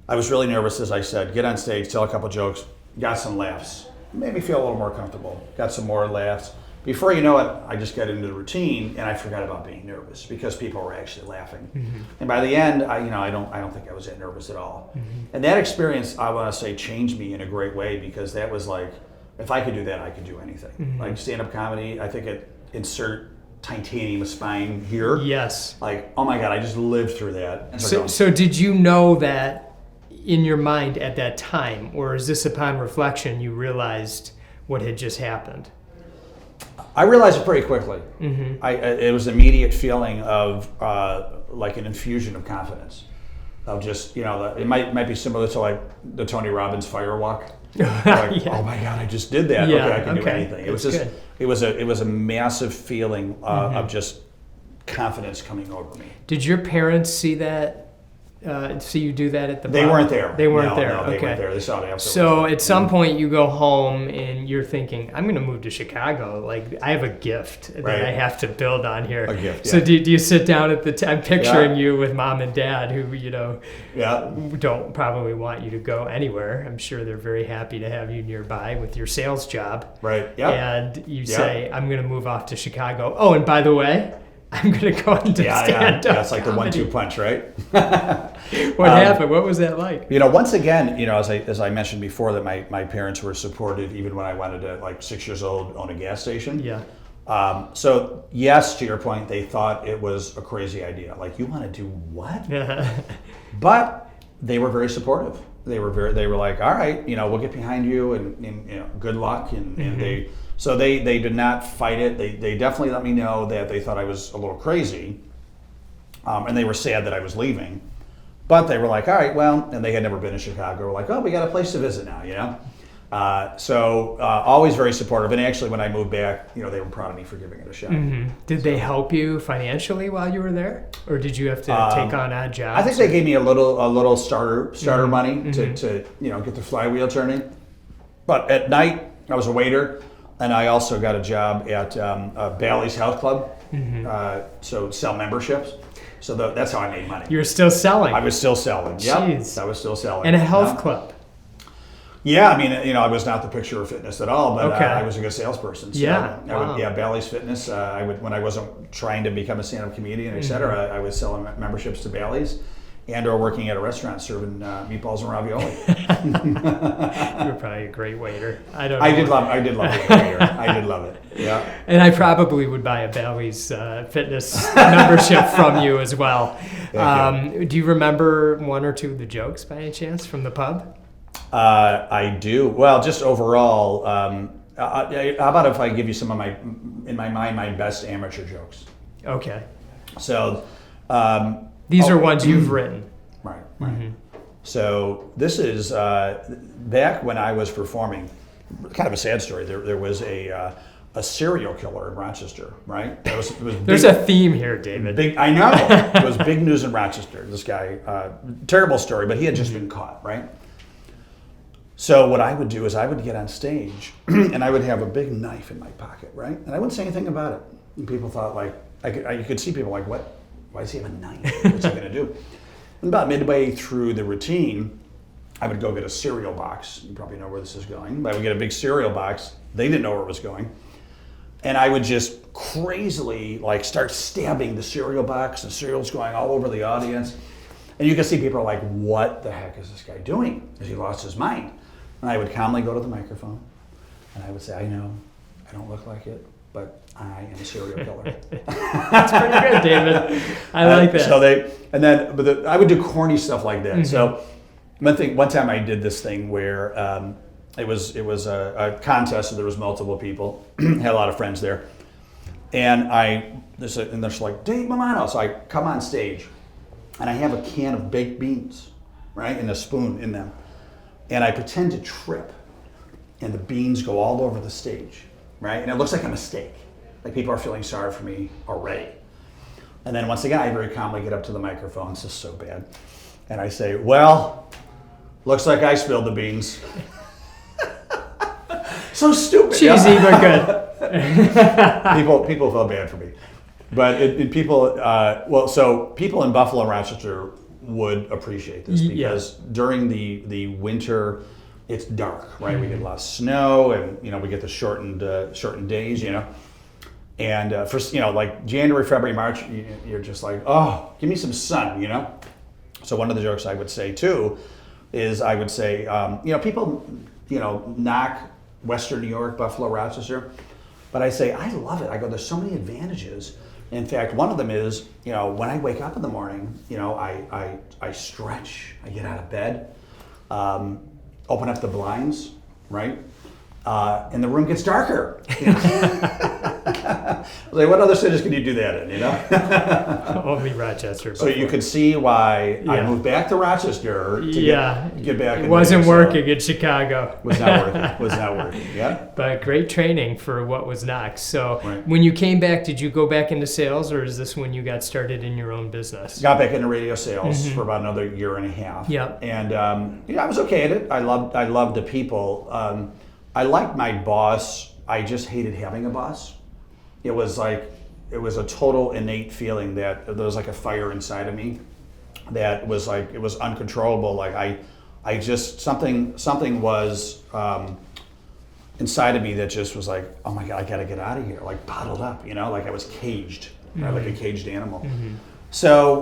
I was really nervous, as I said. Get on stage, tell a couple jokes, got some laughs, made me feel a little more comfortable. Got some more laughs. Before you know it, I just got into the routine, and I forgot about being nervous because people were actually laughing. And by the end, I don't think I was that nervous at all. And that experience, I want to say, changed me in a great way, because that was like, if I could do that, I could do anything. Like stand-up comedy, I think insert titanium spine here. Yes. Like, oh my God, I just lived through that. So did you know that in your mind at that time, or is this upon reflection you realized what had just happened? I realized it pretty quickly. It was an immediate feeling of like an infusion of confidence. Of just, it might be similar to like the Tony Robbins fire walk. Like, oh my God, I just did that. Okay, I can do anything. It was just, it was a massive feeling of just confidence coming over me. Did your parents see that? See you do that at the bar? They weren't there. They weren't there. No, okay. They weren't there. They saw it afterwards. So at some point you go home and you're thinking, I'm going to move to Chicago. Like, I have a gift that I have to build on here. A gift, yeah. So do you sit down at the I'm picturing you with mom and dad who, don't probably want you to go anywhere. I'm sure they're very happy to have you nearby with your sales job. Right, yeah. And you say, I'm going to move off to Chicago. Oh, and by the way, I'm going to go into stand-up. Yeah, it's like the 1-2 punch, right? What happened? What was that like? Once again, as I mentioned before, that my parents were supportive even when I wanted to, like 6 years old, own a gas station. Yeah. So yes, to your point, they thought it was a crazy idea. Like, you want to do what? But they were very supportive. They were like, all right, we'll get behind you, and good luck, and they. So they did not fight it. They definitely let me know that they thought I was a little crazy, and they were sad that I was leaving. But they were like, all right, well, and they had never been to Chicago. We're like, oh, we got a place to visit now, Always very supportive. And actually, when I moved back, they were proud of me for giving it a shot. Did they help you financially while you were there, or did you have to take on odd jobs? I think they gave me a little starter money to get the flywheel turning. But at night, I was a waiter, and I also got a job at Bally's Health Club. So sell memberships. So that's how I made money. You were still selling. I was still selling. Jeez. Yep, I was still selling. In a health club. Yeah, I mean, I was not the picture of fitness at all, but Okay. I was a good salesperson. So Yeah, Bally's Fitness. I would, when I wasn't trying to become a stand-up comedian, et cetera, I was selling memberships to Bally's, and/or working at a restaurant serving meatballs and ravioli. You were probably a great waiter. I did love being a waiter. I did love it. Yeah. And I probably would buy a Bally's fitness membership from you as well. Do you remember one or two of the jokes by any chance from the pub? I do. Well, just overall, how about if I give you some of my best amateur jokes? Okay. So, these are ones you've written. Right. So this is back when I was performing. Kind of a sad story. There was a serial killer in Rochester. Right. It was There's a theme here, David. I know. It was big news in Rochester. This guy, terrible story, but he had just been caught. Right. So what I would do is I would get on stage and I would have a big knife in my pocket, right? And I wouldn't say anything about it. And people thought you could see people like, what? Why does he have a knife? What's he gonna do? And about midway through the routine, I would go get a cereal box. You probably know where this is going. But I would get a big cereal box. They didn't know where it was going. And I would just crazily start stabbing the cereal box. The cereal's going all over the audience. And you can see people are like, what the heck is this guy doing? Has he lost his mind? And I would calmly go to the microphone and I would say, I know, I don't look like it, but I am a serial killer. That's pretty good, David. I like that. I would do corny stuff like that. So one time I did this thing where it was a contest, so there was multiple people, had a lot of friends there. And they're like, Dave Mammano. So I come on stage and I have a can of baked beans, right, and a spoon in them. And I pretend to trip, and the beans go all over the stage, right? And it looks like a mistake. Like people are feeling sorry for me already. And then once again, I very calmly get up to the microphone. This is so bad. And I say, well, looks like I spilled the beans. So stupid. Cheesy, but good. People felt bad for me. But people in Buffalo and Rochester would appreciate this because during the winter, it's dark, right? We get a lot of snow, and we get the shortened days, And for like January, February, March, you're just like, oh, give me some sun, So one of the jokes I would say too is I would say, people, knock Western New York, Buffalo, Rochester, but I say I love it. I go, there's so many advantages. In fact, one of them is, when I wake up in the morning, I stretch, I get out of bed, open up the blinds, right? And the room gets darker. Like, what other cities can you do that in, Only Rochester. So you could see why I moved back to Rochester to get back. It wasn't working in Chicago. Was not working. Yeah. But great training for what was next. So when you came back, did you go back into sales, or is this when you got started in your own business? Got back into radio sales for about another year and a half. Yep. And I was okay at it. I loved the people. I liked my boss. I just hated having a boss. It was a total innate feeling that there was like a fire inside of me that was like, it was uncontrollable. Like I just, something was inside of me that just was like, oh my God, I gotta get out of here. Like bottled up, like I was caged, right? Like a caged animal. So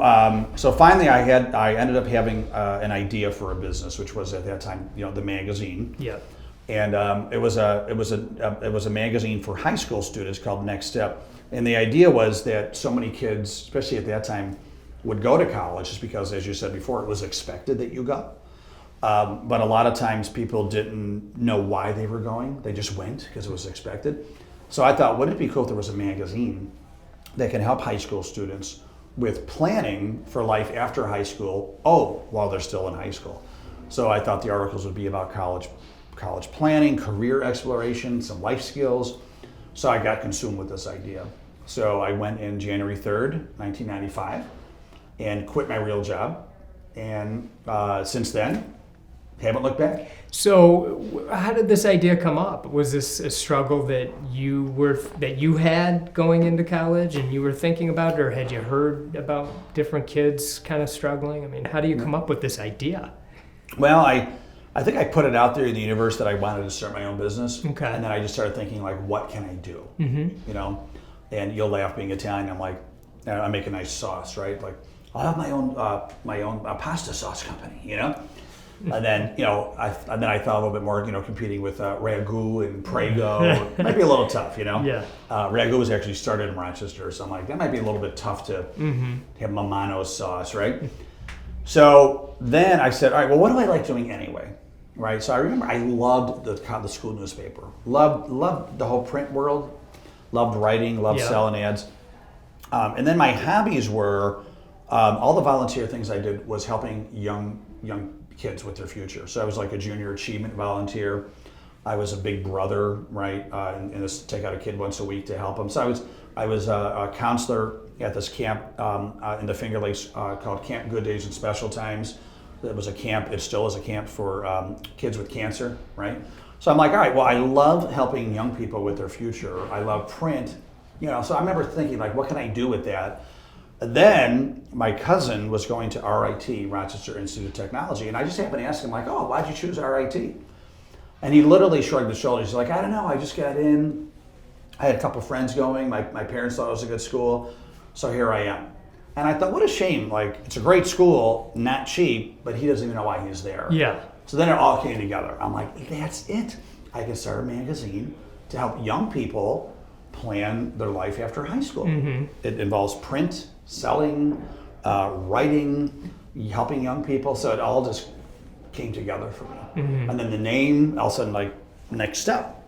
finally I ended up having an idea for a business, which was at that time, the magazine. Yep. And it was a magazine for high school students called Next Step. And the idea was that so many kids, especially at that time, would go to college just because, as you said before, it was expected that you go. But a lot of times people didn't know why they were going. They just went because it was expected. So I thought, wouldn't it be cool if there was a magazine that can help high school students with planning for life after high school, while they're still in high school. So I thought the articles would be about college college planning, career exploration, some life skills. So I got consumed with this idea. So I went in January 3rd, 1995, and quit my real job. And since then, haven't looked back. So how did this idea come up? Was this a struggle that you had going into college and you were thinking about, or had you heard about different kids kind of struggling? I mean, how do you come up with this idea? Well, I think I put it out there in the universe that I wanted to start my own business. Okay. And then I just started thinking, like, what can I do? Mm-hmm. You know? And you'll laugh being Italian. I'm like, I make a nice sauce, right? Like, I'll have my own pasta sauce company, you know? And then, I thought a little bit more, competing with Ragu and Prego. It might be a little tough, Yeah. Ragu was actually started in Rochester, so I'm like, that might be a little bit tough to have Mammano sauce, right? So then I said, all right, well, what do I like doing anyway, right? So I remember I loved the school newspaper, loved the whole print world, loved writing, loved selling ads. And then my hobbies were, all the volunteer things I did was helping young kids with their future. So I was like a junior achievement volunteer. I was a big brother, right? And just take out a kid once a week to help them. So I was a counselor at this camp in the Finger Lakes called Camp Good Days and Special Times. It was a camp. It still is a camp for kids with cancer, right? So I'm like, all right. Well, I love helping young people with their future. I love print, So I remember thinking, like, what can I do with that? Then my cousin was going to RIT, Rochester Institute of Technology, and I just happened to ask him, like, oh, why'd you choose RIT? And he literally shrugged his shoulders. He's like, I don't know, I just got in. I had a couple friends going. My parents thought it was a good school, so here I am. And I thought, what a shame. Like, it's a great school, not cheap, but he doesn't even know why he's there. Yeah. So then it all came together. I'm like, that's it. I can start a magazine to help young people plan their life after high school. Mm-hmm. It involves print, selling, writing, helping young people. So it all just came together for me. Mm-hmm. And then the name, all of a sudden, like, next step.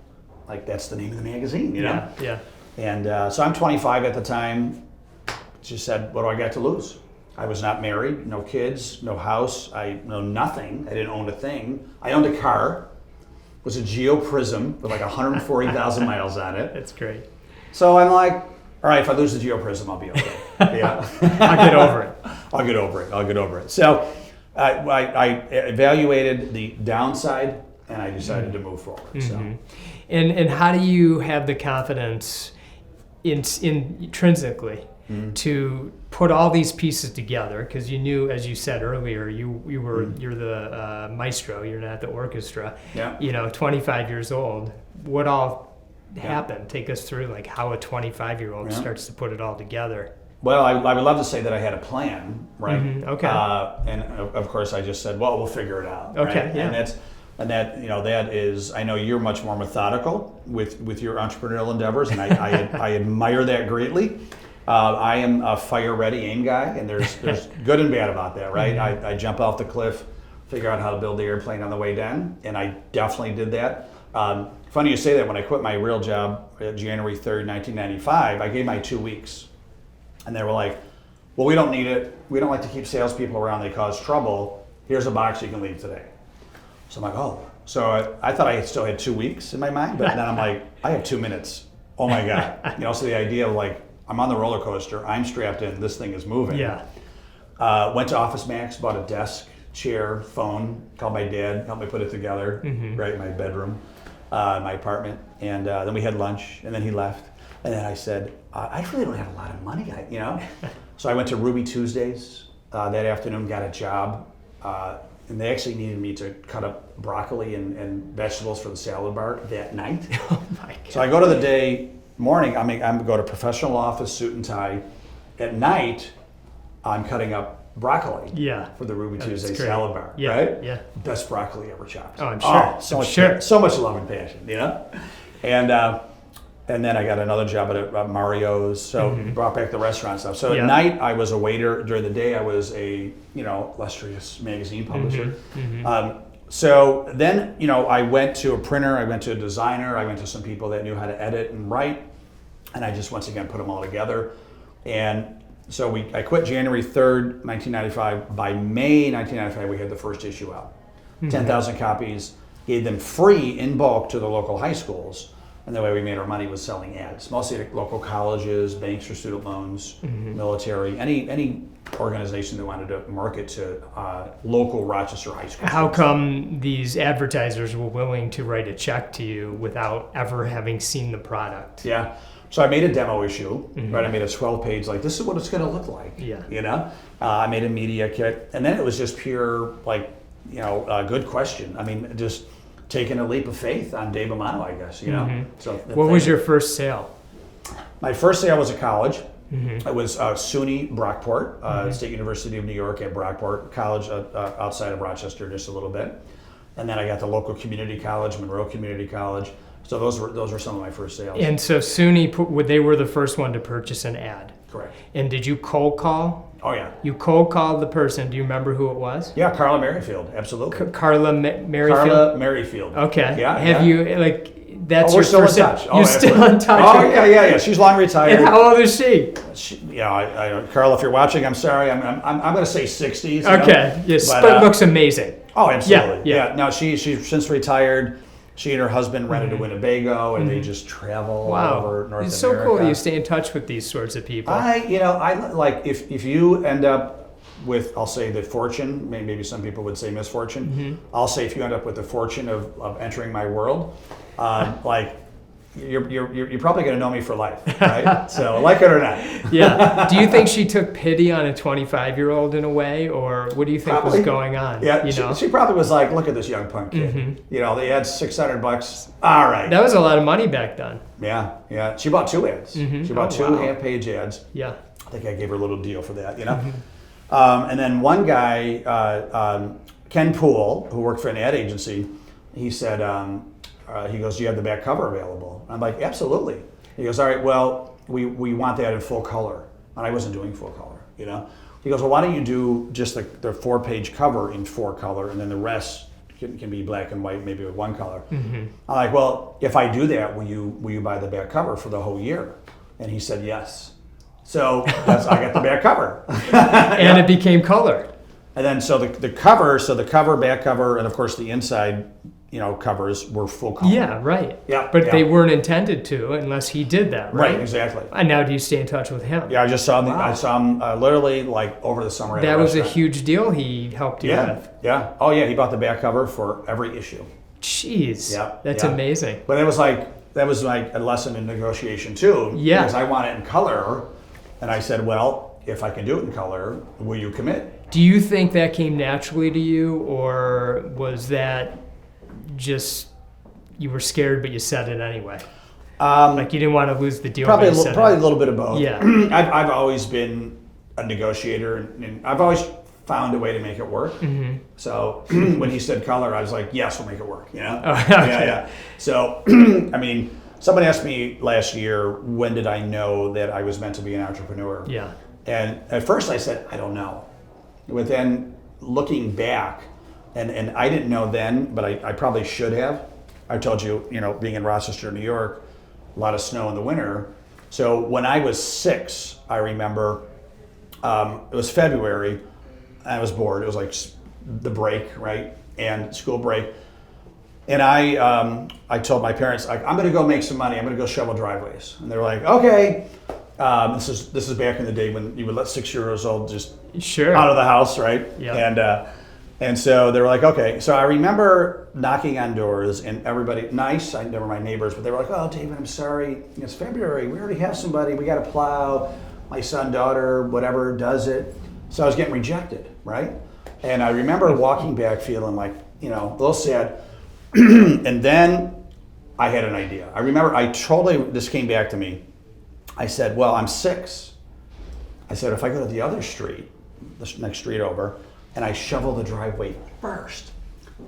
Like, that's the name of the magazine, Yeah. And so I'm 25 at the time. Just said, what do I got to lose? I was not married, no kids, no house, I know nothing. I didn't own a thing. I owned a car. It was a Geo Prism with like 140,000 miles on it. That's great. So I'm like, all right, if I lose the Geo Prism, I'll be okay. Yeah. I'll get over it. I'll get over it. So I evaluated the downside and I decided to move forward. Mm-hmm. So. And how do you have the confidence intrinsically to put all these pieces together? Because you knew, as you said earlier, you're the maestro. You're not the orchestra. Yeah. 25 years old. What all happened? Take us through, like, how a 25-year-old starts to put it all together. Well, I would love to say that I had a plan, right? Mm-hmm. Okay. And of course, I just said, well, we'll figure it out. Okay. Right? Yeah. And that is, I know you're much more methodical with your entrepreneurial endeavors, and I admire that greatly. I am a fire-ready aim guy, and there's good and bad about that, right? Mm-hmm. I jump off the cliff, figure out how to build the airplane on the way down, and I definitely did that. Funny you say that. When I quit my real job January 3rd, 1995, I gave my 2 weeks, and they were like, well, we don't need it. We don't like to keep salespeople around. They cause trouble. Here's a box you can leave today. So I'm like, oh. So I thought I still had 2 weeks in my mind, but then I'm like, I have 2 minutes. Oh my God. So the idea of, like, I'm on the roller coaster, I'm strapped in, this thing is moving. Yeah. Went to Office Max, bought a desk, chair, phone, called my dad, helped me put it together, right in my bedroom, my apartment. And then we had lunch, and then he left. And then I said, I really don't have a lot of money, So I went to Ruby Tuesdays that afternoon, got a job. And they actually needed me to cut up broccoli and vegetables for the salad bar that night. Oh my God. So I go to the morning, I'm go to professional office, suit and tie. At night, I'm cutting up broccoli for the Ruby Tuesday salad bar, right? Yeah. Best broccoli ever chopped. Oh, I'm sure. So much love and passion, And then I got another job at Mario's, so brought back the restaurant stuff. So at night, I was a waiter. During the day, I was a illustrious magazine publisher. So then, I went to a printer, I went to a designer, I went to some people that knew how to edit and write, and I just once again put them all together. And so I quit January 3rd, 1995. By May 1995, we had the first issue out. 10,000 copies. gave them free in bulk to the local high schools. And the way we made our money was selling ads, mostly at local colleges, banks for student loans, military, any organization that wanted to market to local Rochester high schools. How come these advertisers were willing to write a check to you without ever having seen the product? Yeah. So I made a demo issue, right? I made a 12-page, like, this is what it's going to look like. Yeah. You know, I made a media kit, and then it was just pure, like, you know, a good question. I mean, just taking a leap of faith on Dave Mammano, I guess. You know. So What was your first sale? My first sale was at college. It was SUNY Brockport, State University of New York at Brockport College, outside of Rochester, just a little bit. And then I got the local community college, Monroe Community College. So those were some of my first sales. And so SUNY, they were the first one to purchase an ad. Correct. And did you cold call? Oh yeah. You cold called the person. Do you remember who it was? Yeah, Carla Merrifield, absolutely. Carla Merrifield? Carla Merrifield. Okay. Yeah. Have you, like, that's we're your still first in touch. You're still in touch? Oh yeah. She's long retired. And how old is she? Carla, if you're watching, I'm sorry. I'm going to say 60s. Okay. Yes, but looks amazing. Oh, absolutely. Yeah. No, she's since retired. She and her husband rented a Winnebago, and they just travel all over North America. It's so cool you stay in touch with these sorts of people. I like if you end up with, I'll say the fortune, maybe some people would say misfortune. I'll say if you end up with the fortune of entering my world, like you're probably going to know me for life, right? So like it or not. Yeah. Do you think she took pity on a 25-year-old in a way, or what do you think Probably. was going on? Yeah, You know? she probably was like, look at this young punk kid. You know, they had $600. All right. That was a lot of money back then. Yeah. She bought 2 ads. She bought 2 half-page ads. Yeah. I think I gave her a little deal for that, you know? And then one guy, Ken Poole, who worked for an ad agency, he said, he goes, do you have the back cover available? I'm like, absolutely. He goes, all right, well, we want that in full color. And I wasn't doing full color, you know? He goes, well, why don't you do just the 4-page cover in 4 color, and then the rest can be black and white, maybe with 1 color. I'm like, well, if I do that, will you buy the back cover for the whole year? And he said, yes. So I got the back cover. And it became color. And then so the cover, back cover, and of course the inside, you know, covers were full color. Yeah, right. Yeah. But they weren't intended to unless he did that, right? Right, exactly. And now do you stay in touch with him? Yeah, I just saw him. I saw him literally like over the summer. That was a huge deal he helped you with. Yeah. Oh yeah, he bought the back cover for every issue. Jeez. Yeah. That's amazing. But that was like a lesson in negotiation too. Yeah. Because I want it in color, and I said, well, if I can do it in color, will you commit? Do you think that came naturally to you, or was that just you were scared but you said it anyway? Like you didn't want to lose the deal. Probably a little bit of both. Yeah. I've always been a negotiator, and I've always found a way to make it work. So when he said color, I was like, yes, we'll make it work. You know? Oh, okay. Yeah. So I mean, somebody asked me last year, when did I know that I was meant to be an entrepreneur? Yeah. And at first I said, I don't know. But then looking back, and I didn't know then, but I probably should have. I told you, you know, being in Rochester, New York, a lot of snow in the winter. So when I was 6, I remember it was February. I was bored. It was like the break, right? And school break. And I told my parents, like, I'm going to go make some money. I'm going to go shovel driveways. And they were like, okay. This is back in the day when you would let 6-year-olds just out of the house, right? Yeah. And so they were like, okay. So I remember knocking on doors, and everybody, nice, I never my neighbors, but they were like, oh, David, I'm sorry. It's February. We already have somebody. We got to plow. My son, daughter, whatever, does it. So I was getting rejected, right? And I remember walking back feeling like, you know, a little sad. And then I had an idea. I remember this came back to me. I said, well, I'm 6. I said, if I go to the other street, the next street over, and I shovel the driveway first,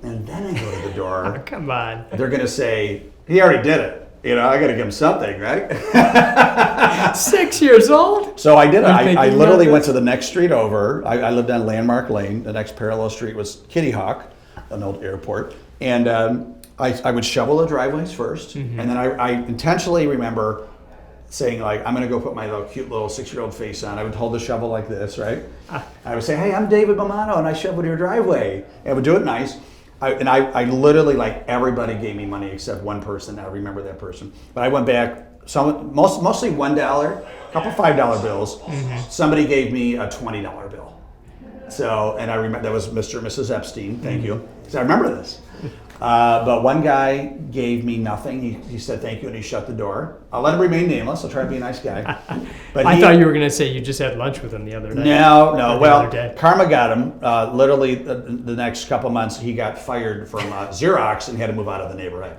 and then I go to the door. Oh, come on. They're going to say, he already did it. You know, I got to give him something, right? 6 years old? So I did it. I literally went to the next street over. I lived on Landmark Lane. The next parallel street was Kitty Hawk, an old airport. And I would shovel the driveways first. And then I intentionally remember saying, like, I'm going to go put my cute little 6-year-old face on. I would hold the shovel like this, right? I would say, hey, I'm David Mammano, and I shoveled your driveway. And I would do it nice. I literally, like, everybody gave me money except one person. I remember that person. But I went back, mostly $1, a couple $5 bills. Somebody gave me a $20 bill. So, and I remember that was Mr. and Mrs. Epstein. Thank you. So I remember this. But one guy gave me nothing. He said thank you and he shut the door. I'll let him remain nameless. I'll try to be a nice guy. But I thought you were going to say you just had lunch with him the other day. No. Well, karma got him. Literally the next couple months, he got fired from Xerox and had to move out of the neighborhood.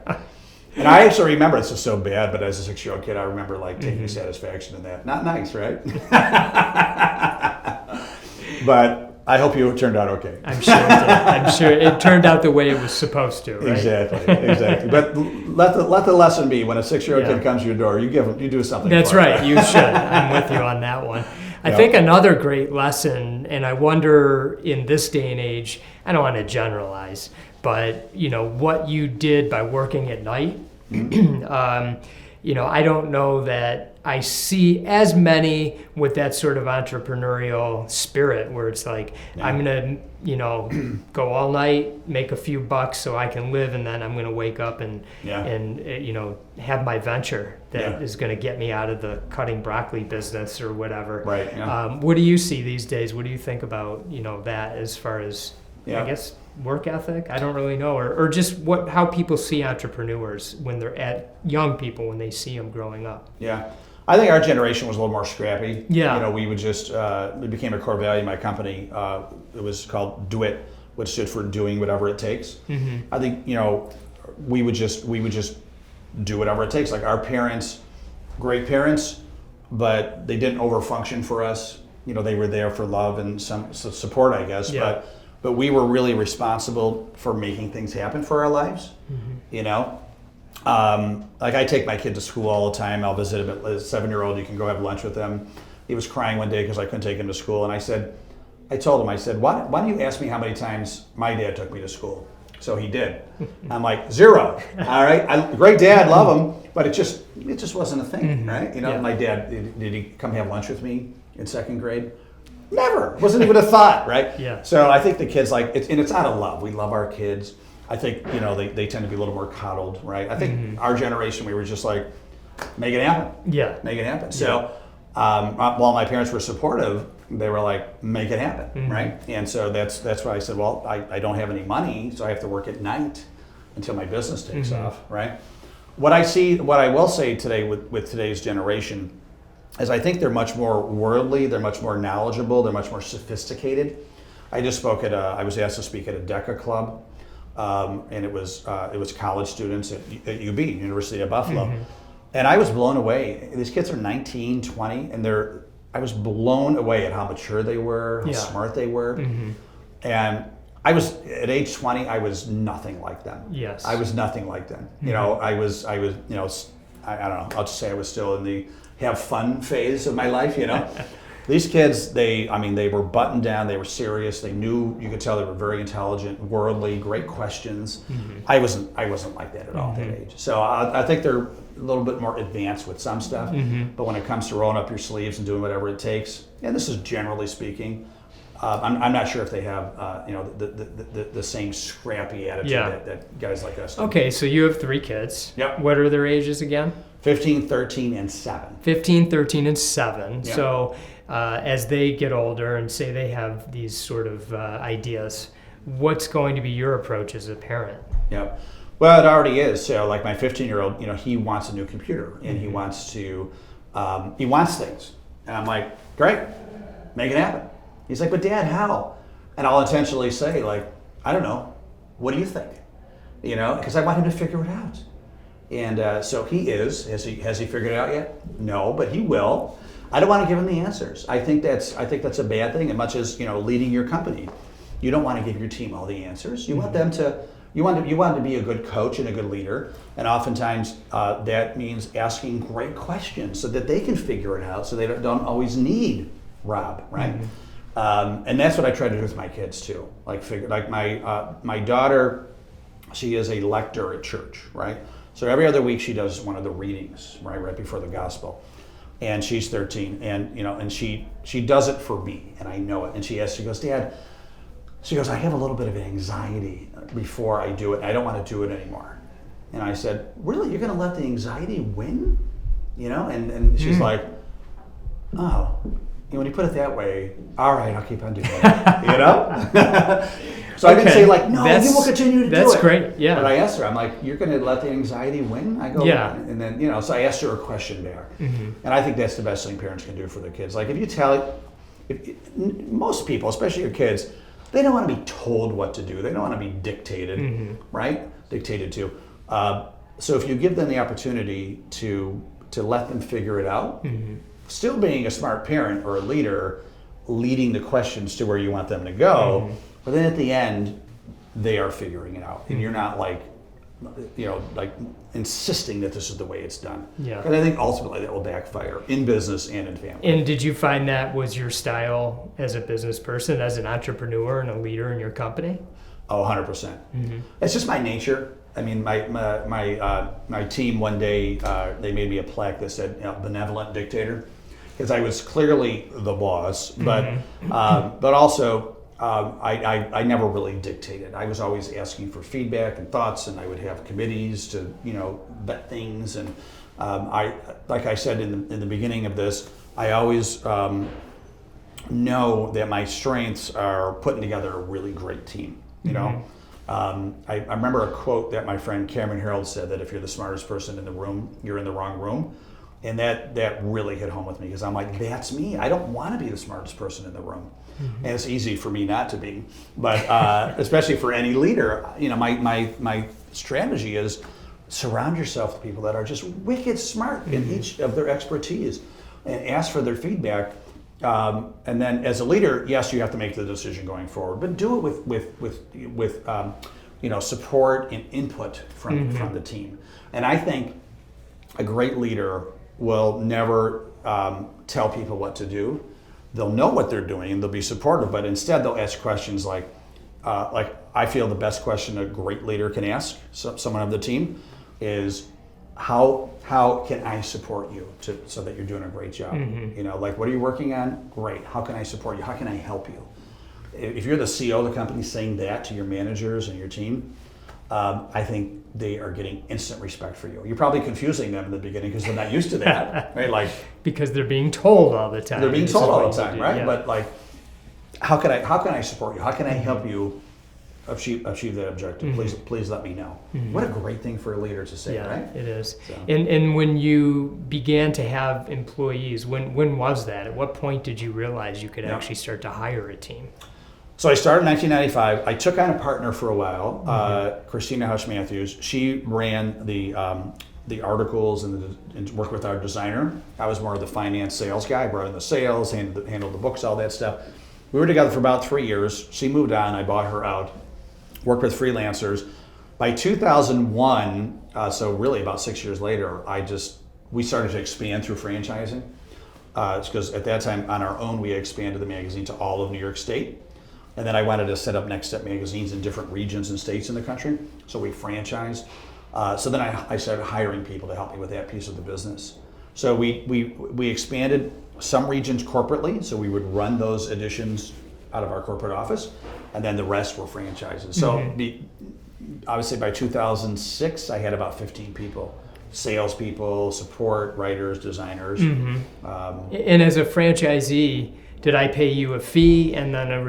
And I actually remember, this is so bad, but as a 6-year-old kid, I remember like taking satisfaction in that. Not nice, right? But I hope you turned out okay. I'm sure it did. I'm sure it turned out the way it was supposed to, right? Exactly. But let the lesson be, when a 6-year-old kid comes to your door, you do something. That's right. You should. I'm with you on that one. I think another great lesson, and I wonder in this day and age, I don't want to generalize, but what you did by working at night. I don't know that I see as many with that sort of entrepreneurial spirit where it's like, I'm going to, go all night, make a few bucks so I can live, and then I'm going to wake up and have my venture that is going to get me out of the cutting broccoli business or whatever. Right. Yeah. What do you see these days? What do you think about, that as far as, I guess, work ethic? I don't really know, or just how people see entrepreneurs when they're young people, when they see them growing up. Yeah, I think our generation was a little more scrappy. Yeah, we would just it became a core value in my company. It was called Do It, which stood for doing whatever it takes. I think we would just do whatever it takes. Like our parents, great parents, but they didn't overfunction for us. They were there for love and some support, I guess. Yeah. But we were really responsible for making things happen for our lives, Like I take my kid to school all the time. I'll visit him at a 7-year-old. You can go have lunch with him. He was crying one day because I couldn't take him to school. And I told him, why don't you ask me how many times my dad took me to school? So he did. I'm like, 0. All right. Great dad, love him. But it just wasn't a thing, right? My dad, did he come have lunch with me in 2nd grade? Never. Wasn't even a thought, right? Yeah. So I think the kids it's out of love. We love our kids. I think, they tend to be a little more coddled, right? I think our generation, we were just like, make it happen. Yeah. Make it happen. So while my parents were supportive, they were like, make it happen, right? And so that's why I said, well, I don't have any money, so I have to work at night until my business takes off, right? What I will say today with today's generation is I think they're much more worldly, they're much more knowledgeable, they're much more sophisticated. I was asked to speak at a DECA club, and it was college students at UB, University of Buffalo. And I was blown away. These kids are 19, 20, and I was blown away at how mature they were, how smart they were. And I was, at age 20, I was nothing like them. Yes. I was nothing like them. I was, I don't know, I'll just say I was still in the have fun phase of my life, These kids, they were buttoned down, they were serious, they knew, you could tell they were very intelligent, worldly, great questions. I wasn't like that at all at that age. So I think they're a little bit more advanced with some stuff, but when it comes to rolling up your sleeves and doing whatever it takes, and this is generally speaking, I'm not sure if they have the same scrappy attitude that guys like us do. Okay, so you have 3 kids. Yep. What are their ages again? 15, 13, and 7. 15, 13, and 7. Yep. So as they get older and say they have these sort of ideas, what's going to be your approach as a parent? Yep. Well, it already is. So like my 15-year-old, he wants a new computer and he wants things. And I'm like, great, make it happen. He's like, but Dad, how? And I'll intentionally say, like, I don't know. What do you think? Because I want him to figure it out. And so he is. Has he figured it out yet? No, but he will. I don't want to give him the answers. I think that's a bad thing. As much as leading your company, you don't want to give your team all the answers. You want them to. You want to be a good coach and a good leader, and oftentimes that means asking great questions so that they can figure it out, so they don't always need Rob, right? And that's what I try to do with my kids too. Like my daughter, she is a lector at church, right? So every other week she does one of the readings, right before the gospel. And she's 13, and and she does it for me, and I know it. And she goes, Dad, She goes, I have a little bit of anxiety before I do it. And I don't want to do it anymore. And I said, really? You're going to let the anxiety win? You know? And she's like, oh, when you put it that way, all right, I'll keep on doing it. You know? So I didn't say like, no, you will continue to do it. That's great, yeah. But I asked her, I'm like, you're going to let the anxiety win? I go, yeah. And then, you know, so I asked her a question there. And I think that's the best thing parents can do for their kids. Like if you tell, most people, especially your kids, they don't want to be told what to do. They don't want to be dictated, right? Dictated to. So if you give them the opportunity to let them figure it out, still being a smart parent or a leader, leading the questions to where you want them to go, but then at the end, they are figuring it out. And you're not like, you know, like insisting that this is the way it's done. Yeah. Because I think ultimately that will backfire in business and in family. And did you find that was your style as a business person, as an entrepreneur and a leader in your company? Oh, 100%. It's just my nature. I mean, my team one day, they made me a plaque that said, you know, benevolent dictator, because I was clearly the boss, but also I never really dictated. I was always asking for feedback and thoughts, and I would have committees to, you know, vet things. And like I said in the beginning of this, I always know that my strengths are putting together a really great team. You know, I remember a quote that my friend Cameron Harold said, that if you're the smartest person in the room, you're in the wrong room. And that really hit home with me, because I'm like, that's me. I don't want to be the smartest person in the room. And it's easy for me not to be, but especially for any leader, you know, my strategy is surround yourself with people that are just wicked smart in each of their expertise, and ask for their feedback. And then as a leader, yes, you have to make the decision going forward, but do it with you know, support and input from the team. And I think a great leader will never tell people what to do. They'll know what they're doing and they'll be supportive, but instead they'll ask questions like I feel the best question a great leader can ask someone of the team is, how can I support you so that you're doing a great job? You know, like, what are you working on? Great. How can I support you? How can I help you? If you're the CEO of the company saying that to your managers and your team, I think they are getting instant respect for you. You're probably confusing them in the beginning because they're not used to that, right? Like, because they're being told all the time. They're being told all the time, right? Yeah. But like, how can I support you? How can I help you achieve that objective? Please let me know. What a great thing for a leader to say, right? It is. So. And when you began to have employees, when was that? At what point did you realize you could actually start to hire a team? So I started in 1995. I took on a partner for a while, Christina Hush-Matthews. She ran the articles and worked with our designer. I was more of the finance sales guy. I brought in the sales, handled the books, all that stuff. We were together for about 3 years. She moved on. I bought her out. Worked with freelancers. By 2001, so really about 6 years later, we started to expand through franchising. Because at that time, on our own, we had expanded the magazine to all of New York State. And then I wanted to set up Next Step magazines in different regions and states in the country. So we franchised. So then I started hiring people to help me with that piece of the business. So we expanded some regions corporately. So we would run those editions out of our corporate office, and then the rest were franchises. So obviously by 2006, I had about 15 people. Salespeople, support, writers, designers. And as a franchisee, did I pay you a fee and then a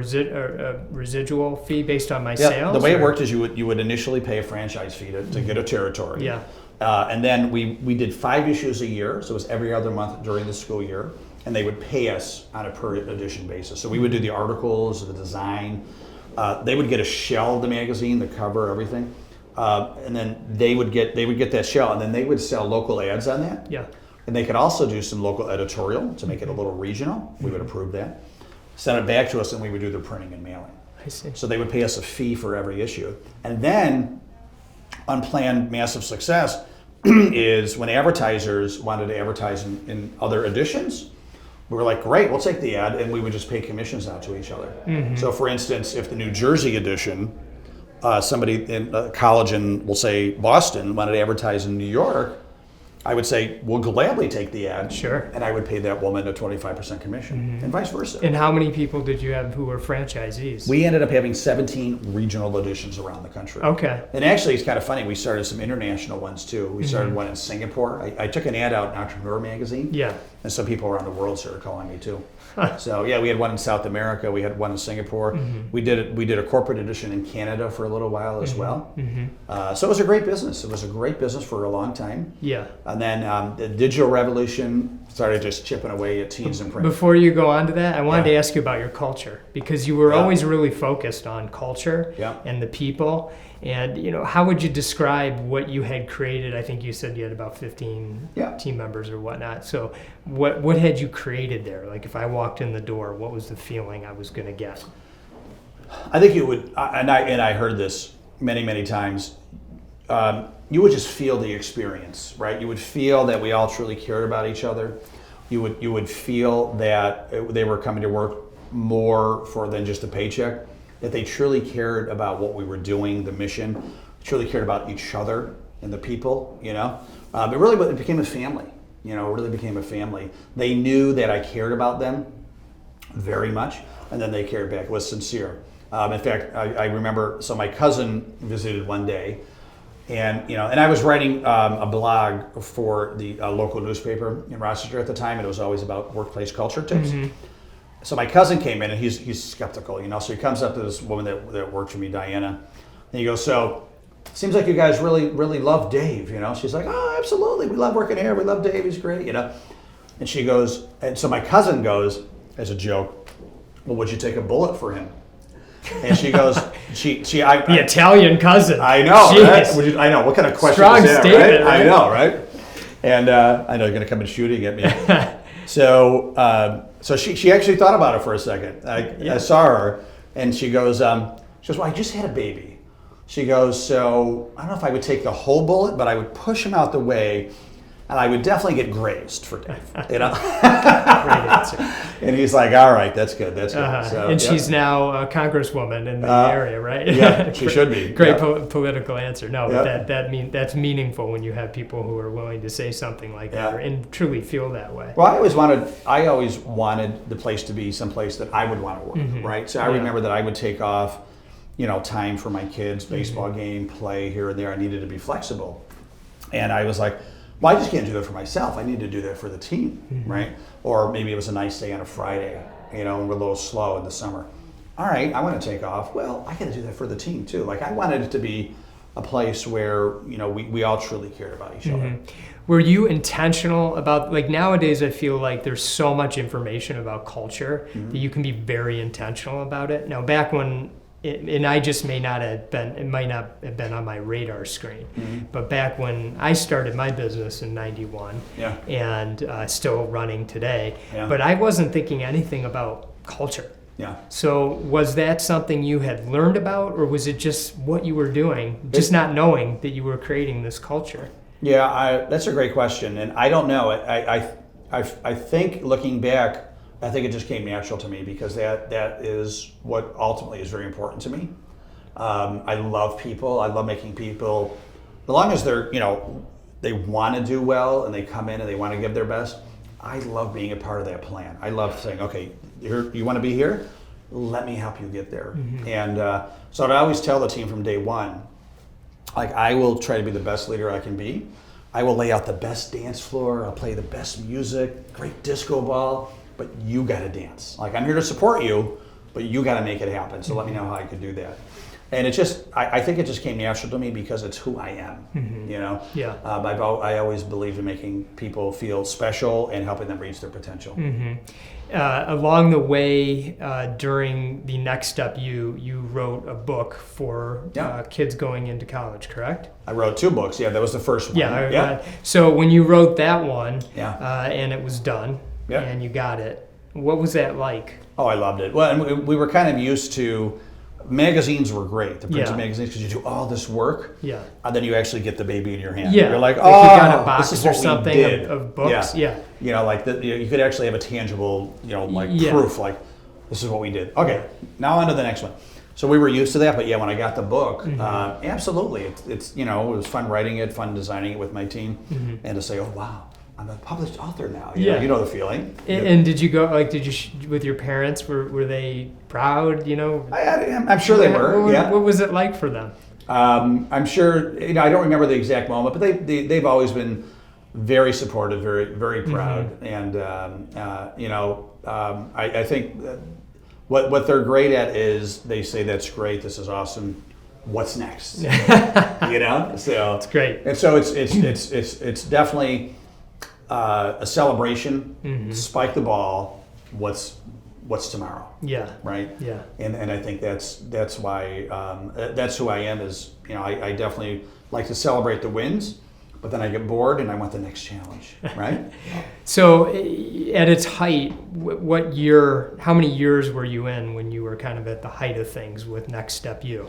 residual fee based on my sales? The way it worked is you would initially pay a franchise fee to get a territory. Yeah. And then we did 5 issues a year, so it was every other month during the school year, and they would pay us on a per edition basis. So we would do the articles, the design. They would get a shell of the magazine, the cover, everything. And then they would get that shell, and then they would sell local ads on that. Yeah. And they could also do some local editorial to make it a little regional. We would approve that. Send it back to us, and we would do the printing and mailing. I see. So they would pay us a fee for every issue. And then unplanned massive success is when advertisers wanted to advertise in other editions. We were like, great, we'll take the ad, and we would just pay commissions out to each other. So for instance, if the New Jersey edition, somebody in a college in, we'll say Boston, wanted to advertise in New York, I would say, we'll gladly take the ad. Sure. And I would pay that woman a 25% commission, and vice versa. And how many people did you have who were franchisees? We ended up having 17 regional editions around the country. Okay. And actually, it's kind of funny. We started some international ones too. We started one in Singapore. I took an ad out in Entrepreneur magazine. Yeah. And some people around the world started calling me too. So yeah, we had one in South America. We had one in Singapore. We did a corporate edition in Canada for a little while as well. So it was a great business. It was a great business for a long time. Yeah. And then the digital revolution started just chipping away at teens and print. Before you go on to that, I wanted to ask you about your culture, because you were always really focused on culture and the people. And how would you describe what you had created? I think you said you had about 15 team members or whatnot. So what had you created there? Like if I walked in the door, what was the feeling I was going to get? I think you would, and I heard this many times. You would just feel the experience, right? You would feel that we all truly cared about each other. You would feel that they were coming to work more for than just a paycheck. That they truly cared about what we were doing, the mission, truly cared about each other and the people, it became a family, it really became a family. They knew that I cared about them very much, and then they cared back. It was sincere. In fact, I remember, so my cousin visited one day, and I was writing a blog for the local newspaper in Rochester at the time, and it was always about workplace culture tips. So my cousin came in, and he's skeptical, so he comes up to this woman that worked for me, Diana, and he goes, so seems like you guys really love Dave, She's like, oh, absolutely, we love working here, we love Dave, he's great, And she goes, and so my cousin goes, as a joke, well, would you take a bullet for him? And she goes, the Italian cousin. I know, right? I know, what kind of question Strong is that, statement, right? I know, right? And I know you're going to come and shooting at me. So she actually thought about it for a second. I saw her, and she goes, well, I just had a baby. She goes, so I don't know if I would take the whole bullet, but I would push him out the way, and I would definitely get grazed for Dave. Great answer. And he's like, all right, that's good. So, and she's now a congresswoman in the area, right? Yeah, she should be. Great political answer. No, but that's meaningful when you have people who are willing to say something like that and truly feel that way. Well, I always wanted the place to be someplace that I would want to work, right? So I remember that I would take off, time for my kids, baseball game, play here and there. I needed to be flexible. And I was like, well, I just can't do that for myself. I need to do that for the team, right? Or maybe it was a nice day on a Friday, and we're a little slow in the summer. All right, I want to take off. Well, I got to do that for the team too. Like I wanted it to be a place where, we all truly cared about each other. Were you intentional about, like nowadays I feel like there's so much information about culture that you can be very intentional about it. Now back when, and I just it might not have been on my radar screen, but back when I started my business in '91 and still running today, but I wasn't thinking anything about culture. Yeah. So was that something you had learned about, or was it just what you were doing, just not knowing that you were creating this culture? Yeah, that's a great question, and I don't know. I think looking back, I think it just came natural to me because that is what ultimately is very important to me. I love people. I love making people, as long as they're, they want to do well and they come in and they want to give their best. I love being a part of that plan. I love saying, okay, you want to be here? Let me help you get there. And so I always tell the team from day one, like I will try to be the best leader I can be. I will lay out the best dance floor. I'll play the best music, great disco ball. But you got to dance. Like I'm here to support you, but you got to make it happen. So let me know how I could do that. And it just, I think it just came natural to me because it's who I am. Yeah. I always believed in making people feel special and helping them reach their potential. Along the way, during the next step, you wrote a book for kids going into college, correct? I wrote 2 books. Yeah, that was the first one. Yeah. So when you wrote that one, and it was done. And you got it. What was that like? Oh, I loved it. Well, and we were kind of used to, magazines were great, the printed magazines, because you do all this work, and then you actually get the baby in your hand. You're like, oh, you got a box this is or what something we did. Of books. You could actually have a tangible, proof, like this is what we did. Okay, now on to the next one. So we were used to that, but yeah, when I got the book, absolutely, it's it was fun writing it, fun designing it with my team, and to say, oh wow, I'm a published author now. You know the feeling. And did you go with your parents? Were they proud? I'm sure they were. What was it like for them? I'm sure. I don't remember the exact moment, but they've always been very supportive, very very proud, and I think. What they're great at is they say, that's great, this is awesome, what's next? So it's great. And so it's definitely a celebration. Spike the ball. What's tomorrow? Yeah. Right. Yeah. And I think that's why that's who I am. Is I definitely like to celebrate the wins. But then I get bored and I want the next challenge, right? So at its height, what year, how many years were you in when you were kind of at the height of things with Next Step U?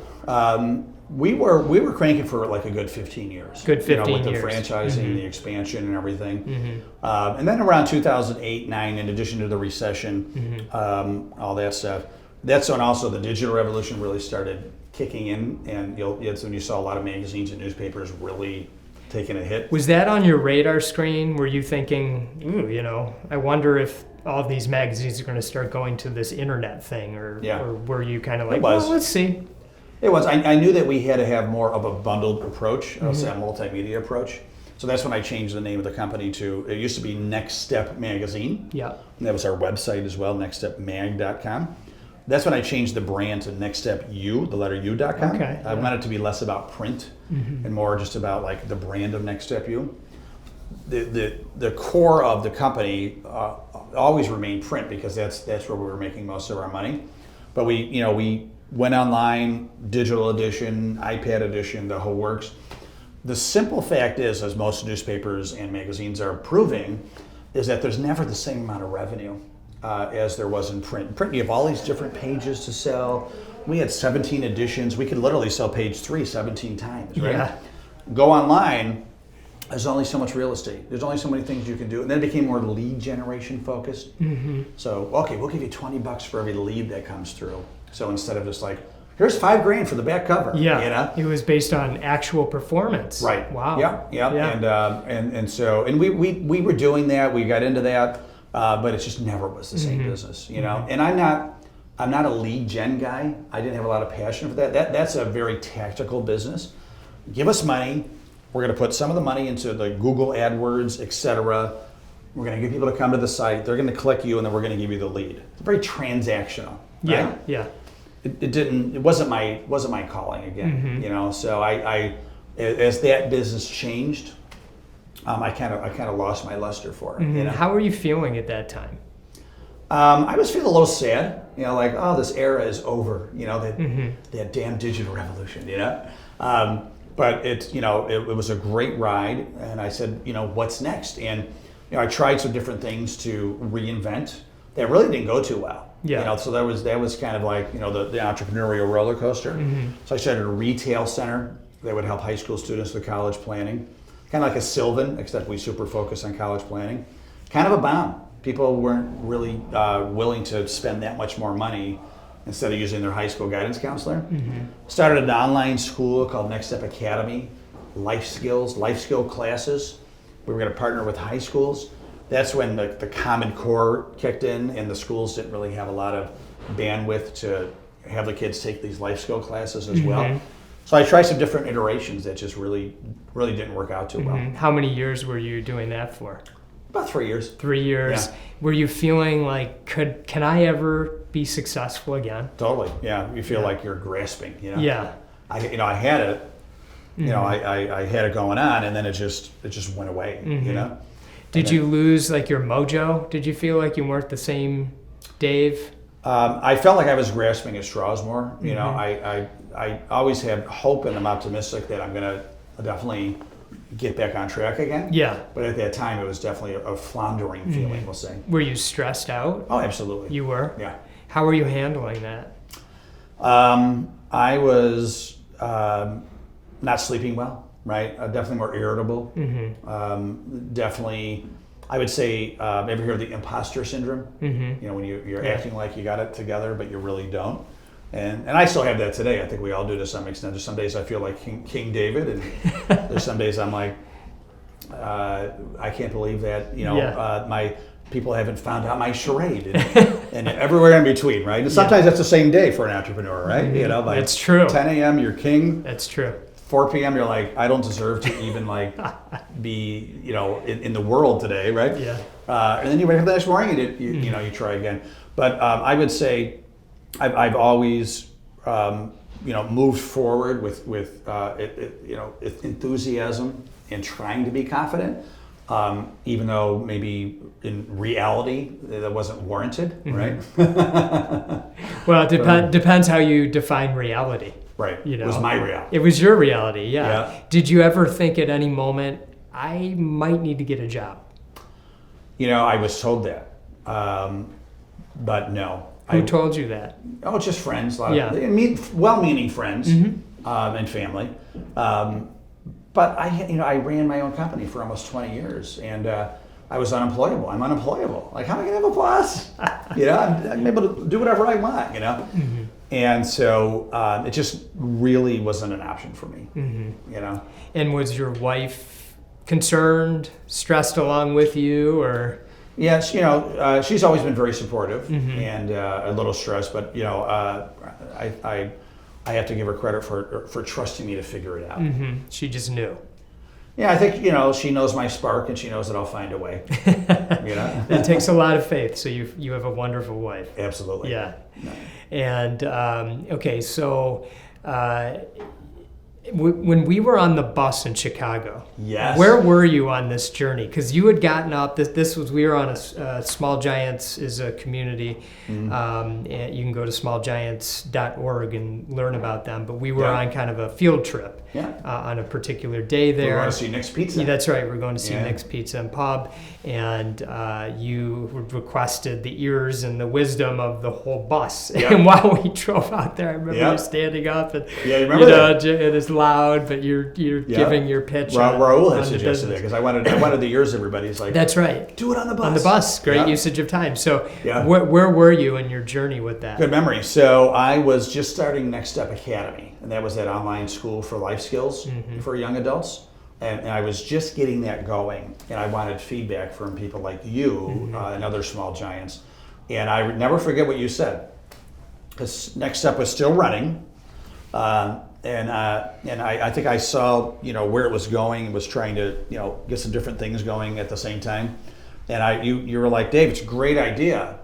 We were cranking for like a good 15 years. Good 15 with the years. franchising, the expansion and everything. And then around 2008, 9, in addition to the recession, all that stuff, that's when also the digital revolution really started kicking in. And it's when you saw a lot of magazines and newspapers really taking a hit. Was that on your radar screen? Were you thinking, ooh, I wonder if all of these magazines are going to start going to this internet thing, or were you kind of like, well, let's see? It was. I knew that we had to have more of a bundled approach, I'll say a multimedia approach. So that's when I changed the name of the company to, it used to be Next Step Magazine. Yeah. And that was our website as well, nextstepmag.com. That's when I changed the brand to Next Step U, the letter U.com. Okay. I wanted it to be less about print and more just about like the brand of Next Step U. The core of the company always remained print, because that's where we were making most of our money. But we went online, digital edition, iPad edition, the whole works. The simple fact is, as most newspapers and magazines are proving, is that there's never the same amount of revenue as there was in print. In print, you have all these different pages to sell. We had 17 editions. We could literally sell page 3 17 times, right? Yeah. Go online, there's only so much real estate. There's only so many things you can do. And then it became more lead generation focused. So, okay, we'll give you $20 for every lead that comes through. So instead of just like, here's $5,000 for the back cover. Yeah, it was based on actual performance. Right. Wow. Yeah. And so we were doing that. We got into that, but it just never was the same business, And I'm not a lead gen guy. I didn't have a lot of passion for that. That's a very tactical business. Give us money. We're going to put some of the money into the Google AdWords, etc. We're going to get people to come to the site. They're going to click you, and then we're going to give you the lead. It's very transactional. Right? Yeah. It wasn't my calling again. So I as that business changed, I kind of lost my luster for it. How were you feeling at that time? I was feeling a little sad, like, oh, this era is over, that damn digital revolution, but it was a great ride, and I said, what's next? And I tried some different things to reinvent that really didn't go too well. Yeah. So that was kind of like, the entrepreneurial roller coaster. So I started a retail center that would help high school students with college planning, kind of like a Sylvan, except we super focus on college planning. Kind of a bomb. People weren't really willing to spend that much more money instead of using their high school guidance counselor. Started an online school called Next Step Academy, life skill classes. We were going to partner with high schools. That's when the Common Core kicked in, and the schools didn't really have a lot of bandwidth to have the kids take these life skill classes as well. So I tried some different iterations that just really didn't work out too well. How many years were you doing that for? About 3 years. 3 years. Yeah. Were you feeling like, can I ever be successful again? Totally. Yeah. You feel like you're grasping. Yeah. I had it. I had it going on, and then it just went away. Did you lose like your mojo? Did you feel like you weren't the same Dave? I felt like I was grasping at straws more. I always have hope, and I'm optimistic that I'm going to definitely get back on track again. Yeah. But at that time, it was definitely a floundering feeling, we'll say. Were you stressed out? Oh, absolutely. You were? Yeah. How were you handling that? I was not sleeping well, right? Definitely more irritable. Definitely, I would say, ever hear of the imposter syndrome? When you're acting like you got it together, but you really don't. And I still have that today. I think we all do to some extent. There's some days I feel like King David, and there's some days I'm like, I can't believe that, my people haven't found out my charade, and everywhere in between, right? And sometimes that's the same day for an entrepreneur, right? Mm-hmm. By It's true. 10 a.m. you're king. That's true. 4 p.m. you're like, I don't deserve to even be, in the world today, right? Yeah. And then you wake up the next morning and you try again. But I would say I've always, moved forward with enthusiasm and trying to be confident, even though maybe in reality that wasn't warranted, right? Well, it depends how you define reality. Right. It was my reality. It was your reality, yeah. Did you ever think at any moment, I might need to get a job? I was told that, but no. Who told you that? Oh, just friends. Well-meaning friends and family. But I ran my own company for almost 20 years, and I was unemployable. I'm unemployable. Like, how am I going to have a boss? I'm able to do whatever I want, Mm-hmm. And so it just really wasn't an option for me, And was your wife concerned, stressed along with you, or? Yes, she's always been very supportive and a little stressed, but I have to give her credit for trusting me to figure it out. Mm-hmm. She just knew. Yeah, I think she knows my spark, and she knows that I'll find a way. It takes a lot of faith. So you have a wonderful wife. Absolutely. Yeah. No. And okay, so. When we were on the bus in Chicago, yes. Where were you on this journey? Because you had gotten up. We were on a Small Giants is a community. And you can go to smallgiants.org and learn about them. But we were on kind of a field trip on a particular day there. We were going to see Nick's Pizza. Yeah, that's right. We're going to see Nick's Pizza and Pub. And you requested the ears and the wisdom of the whole bus. Yep. And while we drove out there, I remember you standing up and you remember that? It is loud, but you're giving your pitch. Raul had suggested it because I wanted the ears. Everybody's like, that's right. Do it on the bus. On the bus, great usage of time. So, where were you in your journey with that? Good memory. So I was just starting Next Step Academy, and that was that online school for life skills for young adults. And I was just getting that going, and I wanted feedback from people like you and other Small Giants. And I would never forget what you said, because Next Step was still running. And I think I saw where it was going and was trying to get some different things going at the same time. And you were like, Dave, it's a great idea,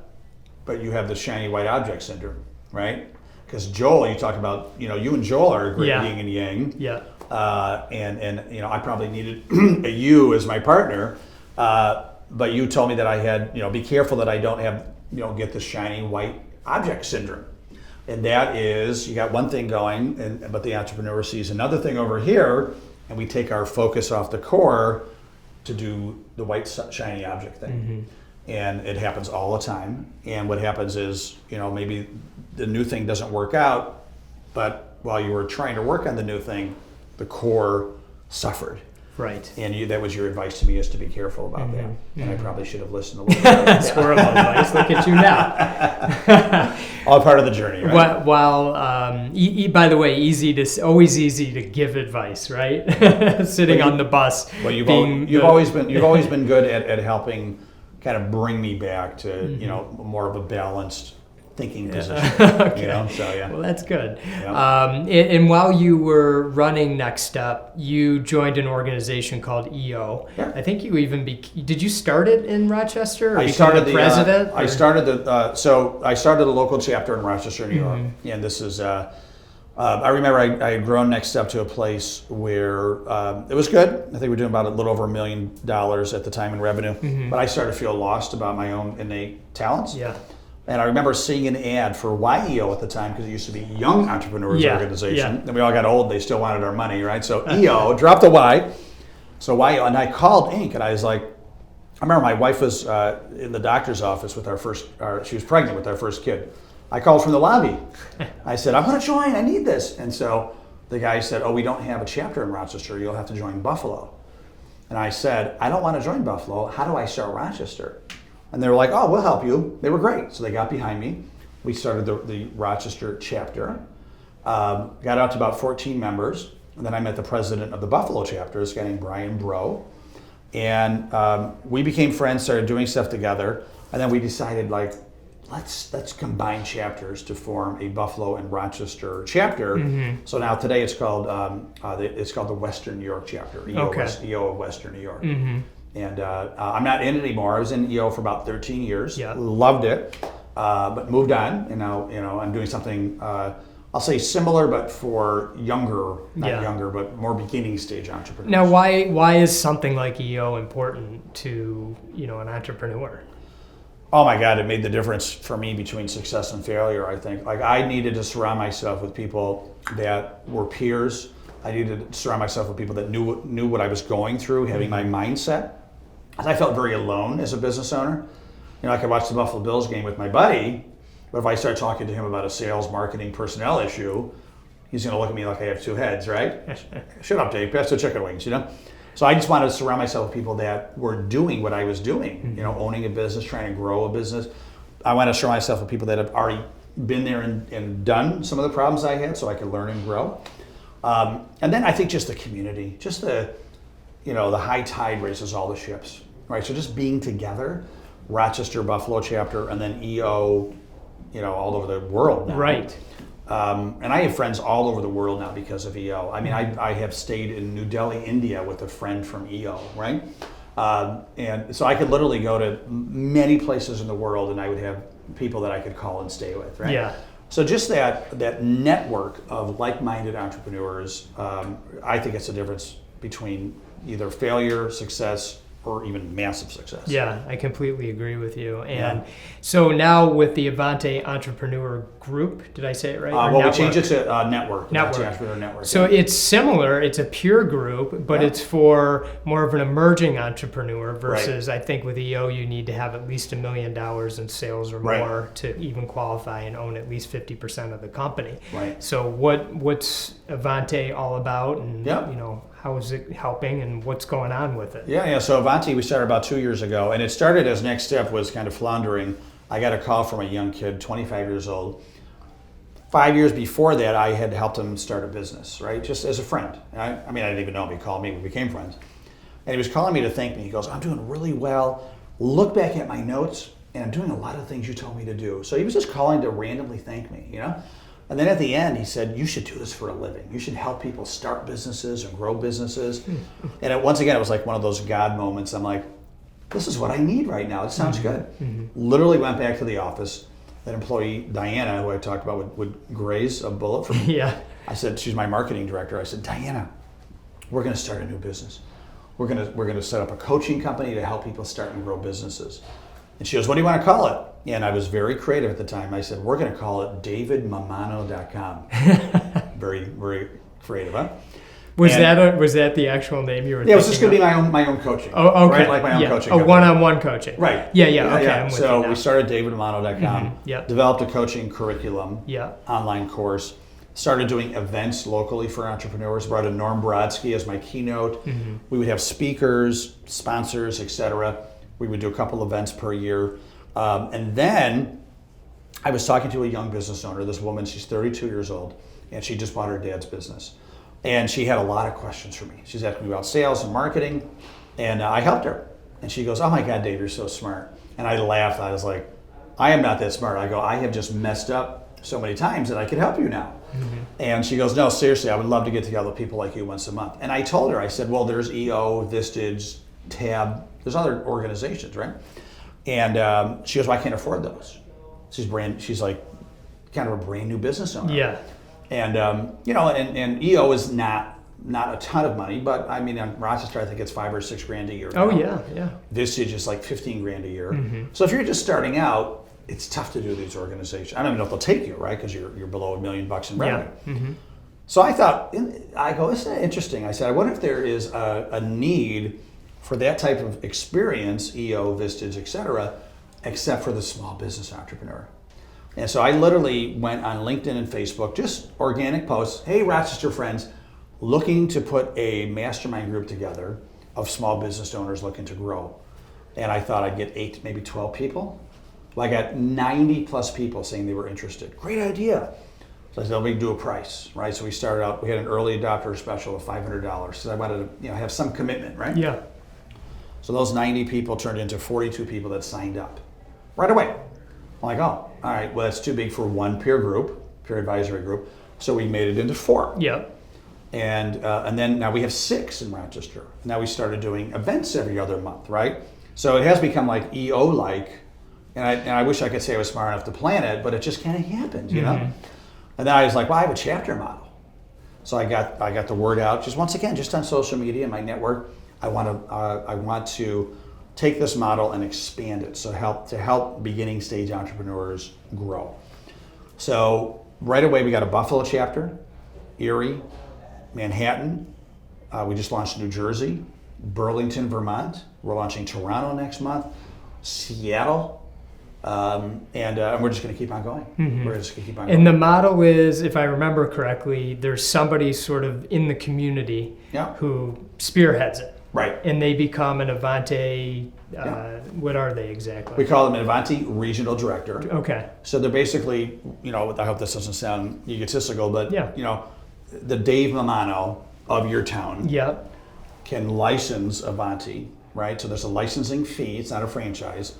but you have the shiny white object syndrome, right? Because Joel, you talk about you and Joel are a great yin and yang. Yeah. And I probably needed a you as my partner, but you told me that I had be careful that I don't have get the shiny white object syndrome. And that is, you got one thing going, but the entrepreneur sees another thing over here, and we take our focus off the core to do the white shiny object thing. And it happens all the time. And what happens is, maybe the new thing doesn't work out, but while you were trying to work on the new thing, the core suffered. Right. And that was your advice to me, is to be careful about that. And I probably should have listened a little bit. That's horrible advice. Look at you now. All part of the journey, right? While by the way, always easy to give advice, right? Sitting on the bus. Well, you've always been good at helping kind of bring me back to more of a balanced thinking position. Okay. So Well, that's good. Yeah. And while you were running Next Step, you joined an organization called EO. Yeah. I think you even did you start it in Rochester? Or I started the president. I started the local chapter in Rochester, New York, and this is. I remember I had grown Next Step to a place where it was good. I think we were doing about a little over $1 million at the time in revenue, but I started to feel lost about my own innate talents. Yeah. And I remember seeing an ad for YEO at the time, because it used to be Young Entrepreneurs Organization. And we all got old, they still wanted our money, right? So EO, drop the Y. So YEO, and I called Inc. and I was like, I remember my wife was in the doctor's office with she was pregnant with our first kid. I called from the lobby. I said, I want to join, I need this. And so the guy said, we don't have a chapter in Rochester, you'll have to join Buffalo. And I said, I don't want to join Buffalo, how do I start Rochester? And they were like, we'll help you. They were great. So they got behind me. We started the Rochester chapter, got out to about 14 members, and then I met the president of the Buffalo chapter, this guy named Brian Bro, and we became friends, started doing stuff together, and then we decided, like, let's combine chapters to form a Buffalo and Rochester chapter. So now today it's called the Western New York chapter, EO of Western New York. And I'm not in it anymore. I was in EO for about 13 years. Yeah. Loved it, but moved on, and now I'm doing something I'll say similar, but for younger, not younger, but more beginning stage entrepreneurs. Now, why is something like EO important to an entrepreneur? Oh my God, it made the difference for me between success and failure, I think. Like, I needed to surround myself with people that were peers. I needed to surround myself with people that knew what I was going through, having my mindset. I felt very alone as a business owner. I could watch the Buffalo Bills game with my buddy, but if I start talking to him about a sales, marketing, personnel issue, he's going to look at me like I have two heads, right? Shut up, Dave. Pass the chicken wings, So I just wanted to surround myself with people that were doing what I was doing, owning a business, trying to grow a business. I want to surround myself with people that have already been there and done some of the problems I had, so I could learn and grow. And then I think just the community, just the high tide raises all the ships, right? So just being together, Rochester, Buffalo chapter, and then EO, all over the world now. Right. And I have friends all over the world now because of EO. I mean, I have stayed in New Delhi, India with a friend from EO, right? And so I could literally go to many places in the world and I would have people that I could call and stay with, right? Yeah. So just that network of like-minded entrepreneurs, I think it's a difference between either failure, success, or even massive success. Yeah, I completely agree with you. And so now with the Avanti Entrepreneur Group, did I say it right? We changed it to Network. Avanti Entrepreneur Network. So it's similar. It's a peer group, but it's for more of an emerging entrepreneur versus I think with EO you need to have at least $1 million in sales or more to even qualify and own at least 50% of the company. Right. So what's Avanti all about, and how is it helping, and what's going on with it? Yeah. So Avanti, we started about 2 years ago, and it started as next step was kind of floundering. I got a call from a young kid, 25 years old. 5 years before that, I had helped him start a business, right? Just as a friend. I didn't even know him. He called me. We became friends. And he was calling me to thank me. He goes, I'm doing really well. Look back at my notes, and I'm doing a lot of things you told me to do. So he was just calling to randomly thank me, And then at the end, he said, you should do this for a living. You should help people start businesses and grow businesses. And once again, it was like one of those God moments. I'm like, this is what I need right now. It sounds good. Literally went back to the office. That employee, Diana, who I talked about, would graze a bullet for me. Yeah. I said, she's my marketing director. I said, Diana, we're going to start a new business. We're going to set up a coaching company to help people start and grow businesses. And she goes, what do you want to call it? And I was very creative at the time. I said, we're going to call it davidmammano.com. Very, very creative, huh? Was that the actual name you were thinking? Yeah, it was just going to be my own coaching. Oh, okay. Right? Like my own coaching. One-on-one coaching. Right. Yeah. Okay. I'm with you so now. we started davidmammano.com. Developed a coaching curriculum. Online course. Started doing events locally for entrepreneurs. Brought in Norm Brodsky as my keynote. We would have speakers, sponsors, etc. We would do a couple events per year. And then I was talking to a young business owner, this woman, she's 32 years old, and she just bought her dad's business. And she had a lot of questions for me. She's asking me about sales and marketing, and I helped her. And she goes, oh my God, Dave, you're so smart. And I laughed. I was like, I am not that smart. I go, I have just messed up so many times that I could help you now. And she goes, no, seriously, I would love to get together with people like you once a month. And I told her, I said, well, there's EO, Vistage, Tab, there's other organizations, right? And she goes, well, I can't afford those. She's like kind of a brand new business owner. Yeah. And and EO is not a ton of money, but I mean, in Rochester, I think it's $5 or $6 grand a year. Oh yeah. Vistage is like 15 grand a year. So if you're just starting out, it's tough to do these organizations. I don't even know if they'll take you, right? Because you're below $1 million in revenue. So I thought, I go, isn't that interesting? I said, I wonder if there is a need for that type of experience, EO, Vistage, etc., except for the small business entrepreneur. And so I literally went on LinkedIn and Facebook, just organic posts. Hey, Rochester friends, looking to put a mastermind group together of small business owners looking to grow. And I thought I'd get 8, maybe 12 people. Well, I got 90 plus people saying they were interested. Great idea. So I said, we can do a price, right? So we started out, we had an early adopter special of $500. So I wanted to have some commitment, right? Yeah. So those 90 people turned into 42 people that signed up right away. I'm like, oh, all right, well, that's too big for one peer advisory group. So we made it into 4. Yeah. And then now we have 6 in Rochester. Now we started doing events every other month, right? So it has become like EO-like. And I wish I could say I was smart enough to plan it, but it just kind of happened, you know? And then I was like, well, I have a chapter model. So I got the word out, just once again, just on social media and my network. I want to take this model and expand it to help beginning stage entrepreneurs grow. So right away we got a Buffalo chapter, Erie, Manhattan. We just launched New Jersey, Burlington, Vermont. We're launching Toronto next month, Seattle. And we're just going to keep on going. We're just going to keep on going. And the model is, if I remember correctly, there's somebody sort of in the community who spearheads it. Right. And they become an Avanti, what are they exactly? We call them an Avanti Regional Director. Okay. So they're basically, I hope this doesn't sound egotistical, but, the Dave Mammano of your town can license Avanti, right? So there's a licensing fee. It's not a franchise.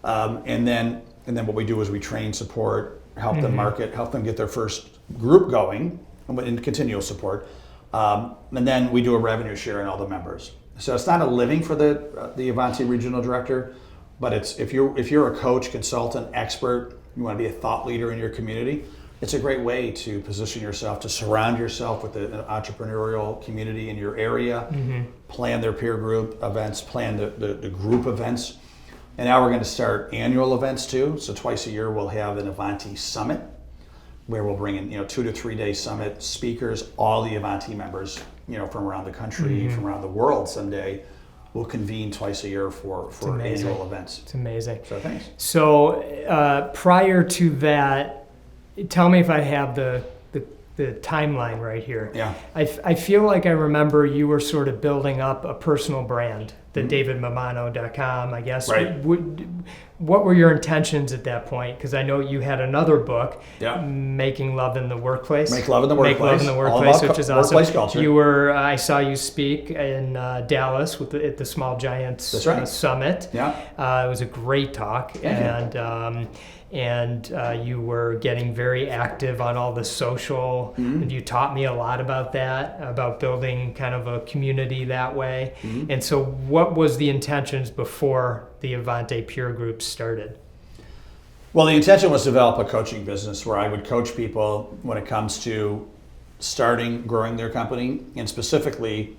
And then what we do is we train, support, help them market, help them get their first group going, and continual support. And then we do a revenue share on all the members. So it's not a living for the Avanti Regional Director, but it's if you're a coach, consultant, expert, you want to be a thought leader in your community, it's a great way to position yourself, to surround yourself with an entrepreneurial community in your area, plan their peer group events, plan the group events. And now we're going to start annual events too. So twice a year we'll have an Avanti Summit, where we'll bring in 2 to 3 day summit speakers, all the Avanti members, from around the country, from around the world someday. We'll convene twice a year for annual events. It's amazing. So thanks. So prior to that, tell me if I have the timeline right here. Yeah. I feel like I remember you were sort of building up a personal brand, the davidmammano.com, I guess. Right. What were your intentions at that point? Because I know you had another book, Yeah. Making Love in the Workplace. Make Love in the Workplace. Make Love in the All Workplace, about which is awesome. workplace culture. You were, I saw you speak in Dallas at the Small Giants That's right. Summit. Yeah. It was a great talk, and you were getting very active on all the social. And you taught me a lot about that, about building kind of a community that way. And so what was the intentions before the Avanti peer group started? Well, the intention was to develop a coaching business where I would coach people when it comes to growing their company, and specifically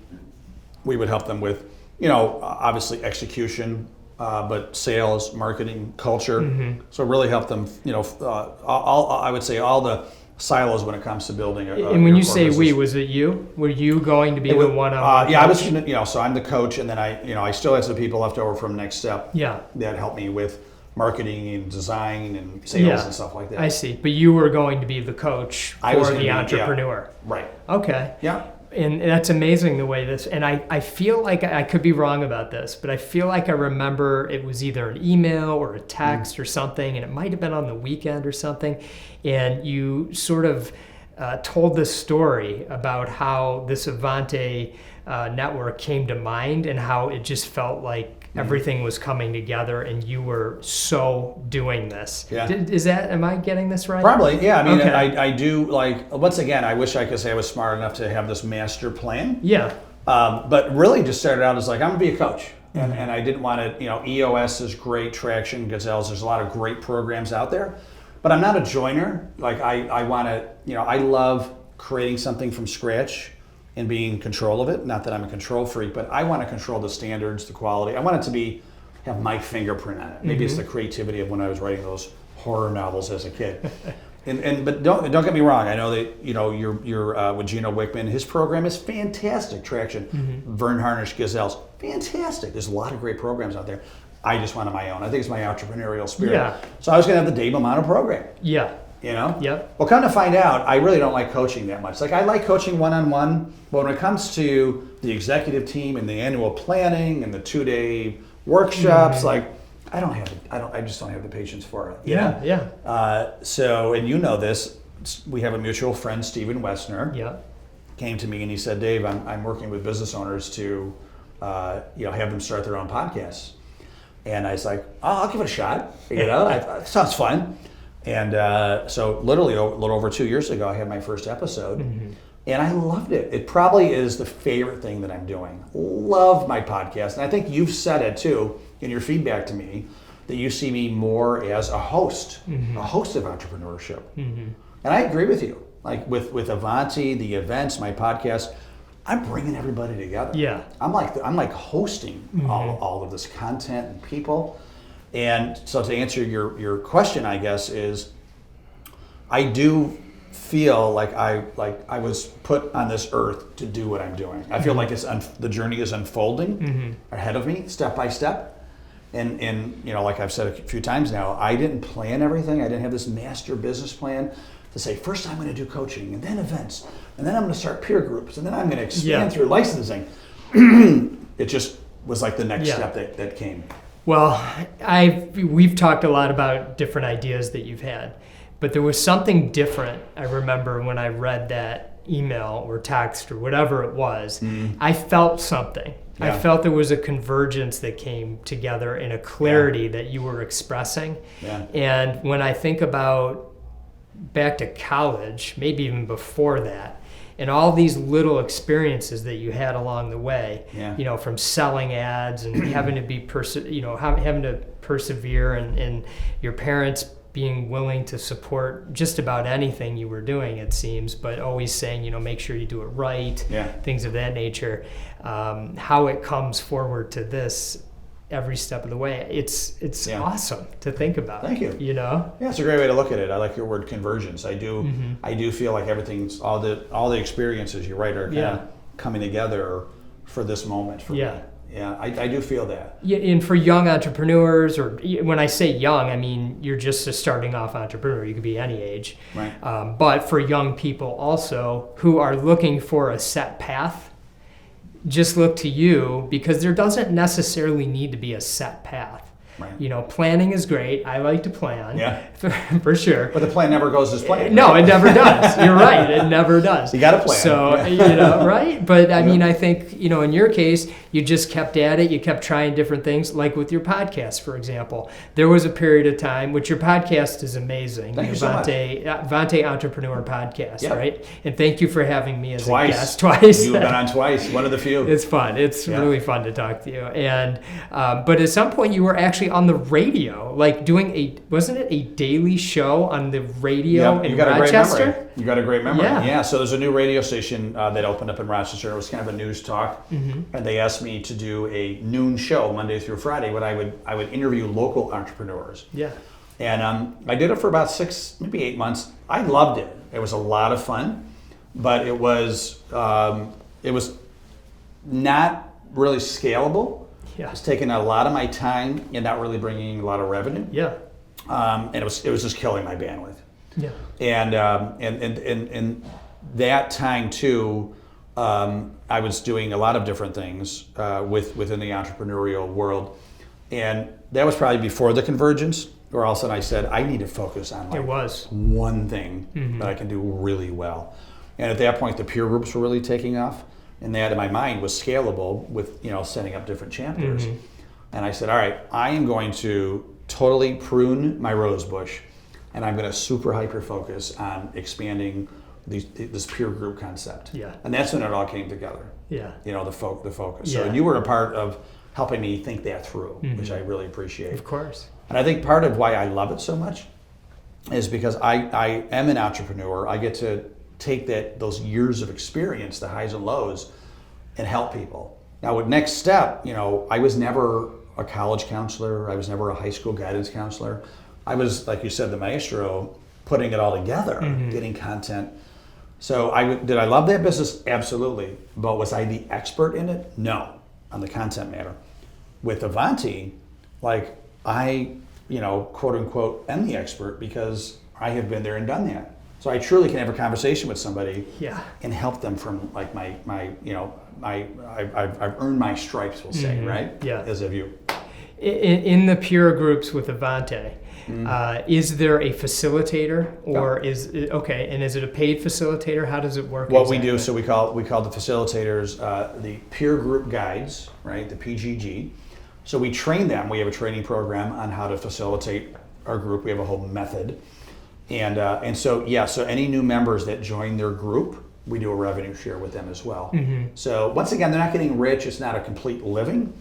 we would help them with, obviously execution, but sales, marketing, culture. So really help them, I would say all the silos when it comes to building a And when you say business. we, was it you? Were you going to be the one-on-one Yeah, I coach? was, so I'm the coach, and then I still had some people left over from Next Step that helped me with marketing and design and sales and stuff like that. I see. But you were going to be the coach for the entrepreneur. Right. Okay. Yeah. And that's amazing the way this, and I feel like I could be wrong about this, but I feel like I remember it was either an email or a text or something, and it might have been on the weekend or something, and you sort of told this story about how this Avanti network came to mind and how it just felt like everything was coming together and you were so doing this. Yeah. Am I getting this right? Probably, yeah. I mean, Okay. I do, once again, I wish I could say I was smart enough to have this master plan. Yeah. But really just started out as I'm going to be a coach. And I didn't want to, EOS is great, Traction, Gazelles, there's a lot of great programs out there. But I'm not a joiner. I want to, I love creating something from scratch and being in control of it. Not that I'm a control freak, but I want to control the standards, the quality. I want it to have my fingerprint on it. Maybe it's the creativity of when I was writing those horror novels as a kid. But don't get me wrong. I know that you're with Gino Wickman. His program is fantastic. Traction, Vern Harnish, Gazelles, fantastic. There's a lot of great programs out there. I just wanted my own. I think it's my entrepreneurial spirit. Yeah. So I was going to have the Dave Mammano program. Yeah. Yep. Well, come to find out, I really don't like coaching that much. I like coaching one-on-one, but when it comes to the executive team and the annual planning and the 2-day workshops, I just don't have the patience for it. Yeah. So, and you know this, we have a mutual friend, Stephen Wessner. Yeah. Came to me and he said, Dave, I'm working with business owners to, have them start their own podcasts. And I was like, I'll give it a shot. It sounds fun. And so literally a little over 2 years ago, I had my first episode. Mm-hmm. And I loved it. It probably is the favorite thing that I'm doing. Love my podcast. And I think you've said it too in your feedback to me, that you see me more as a host of entrepreneurship. Mm-hmm. And I agree with you. Like with Avanti, the events, my podcast, I'm bringing everybody together. Yeah. I'm like hosting all of this content and people. And so to answer your question, I guess, is I do feel like I was put on this earth to do what I'm doing. I feel like the journey is unfolding ahead of me, step by step. And like I've said a few times now, I didn't plan everything. I didn't have this master business plan to say, first I'm going to do coaching, and then events, and then I'm going to start peer groups, and then I'm going to expand through licensing. It just was like the next step that came. Well, we've talked a lot about different ideas that you've had, but there was something different. I remember when I read that email or text or whatever it was, I felt something. Yeah. I felt there was a convergence that came together in a clarity that you were expressing. Yeah. And when I think about back to college, maybe even before that, and all these little experiences that you had along the way, from selling ads and having to be having to persevere, and your parents being willing to support just about anything you were doing, it seems, but always saying, make sure you do it right, things of that nature. How it comes forward to this every step of the way. It's awesome to think about. Thank you. Yeah, it's a great way to look at it. I like your word convergence. I do feel like everything's all the experiences you're right are kind of coming together for this moment for me. Yeah, I do feel that. Yeah, and for young entrepreneurs, or when I say young, I mean you're just a starting off entrepreneur. You could be any age. Right. But for young people also who are looking for a set path, just look to you, because there doesn't necessarily need to be a set path. Right. Planning is great. I like to plan. Yeah. For sure. But the plan never goes as planned. No, it never does. You're right. It never does. You got to plan. So, right? But I mean, I think, in your case, you just kept at it. You kept trying different things, like with your podcast, for example. There was a period of time, which your podcast is amazing. Thank you so much. Avanti Entrepreneur podcast, right? And thank you for having me as a guest twice. You've been on twice, one of the few. It's fun. It's really fun to talk to you. And but at some point you were actually on the radio, like doing wasn't it a daily show on the radio in Rochester? You got a great memory. Yeah. So there's a new radio station that opened up in Rochester. It was kind of a news talk, and they asked me to do a noon show Monday through Friday. But I would interview local entrepreneurs. Yeah. And I did it for about 6, maybe 8 months. I loved it. It was a lot of fun, but it was not really scalable. Yeah. It was taking a lot of my time and not really bringing a lot of revenue. Yeah. And it was just killing my bandwidth. Yeah. And that time too, I was doing a lot of different things within the entrepreneurial world, and that was probably before the convergence, where all of a sudden I said I need to focus on one thing that I can do really well. And at that point, the peer groups were really taking off. And that in my mind was scalable with, setting up different chapters. And I said, all right, I am going to totally prune my rose bush, and I'm going to super hyper focus on expanding this peer group concept. Yeah. And that's when it all came together. Yeah. The focus. So you were a part of helping me think that through, which I really appreciate. Of course. And I think part of why I love it so much is because I am an entrepreneur. I get to take those years of experience, the highs and lows, and help people. Now with Next Step, I was never a college counselor. I was never a high school guidance counselor. I was, like you said, the maestro, putting it all together, getting content. So did I love that business? Absolutely. But was I the expert in it? No, on the content matter. With Avanti, I, quote unquote, am the expert because I have been there and done that. So I truly can have a conversation with somebody and help them from I've earned my stripes, we'll say, right? Yeah. As have you. In the peer groups with Avanti, is there a facilitator, or is it, okay? And is it a paid facilitator? How does it work? What exactly? we do, so we call the facilitators the peer group guides, right? The PGG. So we train them. We have a training program on how to facilitate our group. We have a whole method, and so any new members that join their group, we do a revenue share with them as well. So once again, they're not getting rich. It's not a complete living,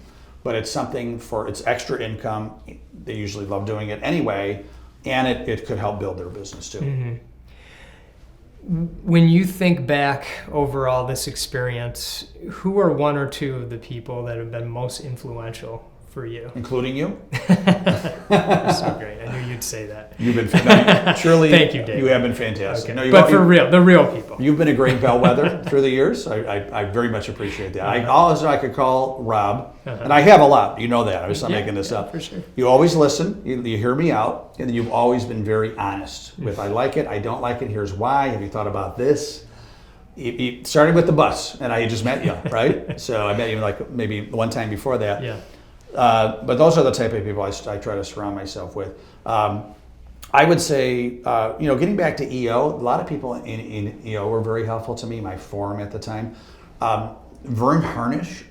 but it's something it's extra income. They usually love doing it anyway, and it could help build their business too. When you think back over all this experience, who are one or two of the people that have been most influential for you? Including you? So great. I knew you'd say that. You've been surely. Thank you, Dave. You have been fantastic. Okay. But for real, the real people. You've been a great bellwether through the years. I very much appreciate that. I could call Rob, and I have a lot. You know that. I was not making this up. For sure. You always listen. You hear me out, and you've always been very honest with I like it, I don't like it. Here's why. Have you thought about this? Starting with the bus, and I just met you, right? So I met you like maybe one time before that. Yeah. But those are the type of people I try to surround myself with. I would say, getting back to EO, a lot of people in EO were very helpful to me, my forum at the time. Vern Harnish,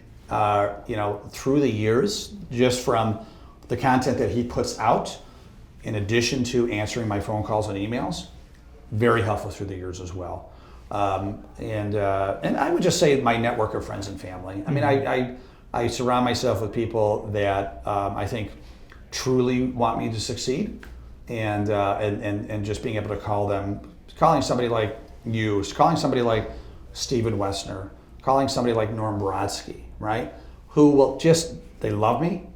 through the years, just from the content that he puts out, in addition to answering my phone calls and emails, very helpful through the years as well. And I would just say my network of friends and family. I mean, I surround myself with people that I think truly want me to succeed, and just being able to calling somebody like you, calling somebody like Stephen Wessner, calling somebody like Norm Brodsky, right? Who will they love me,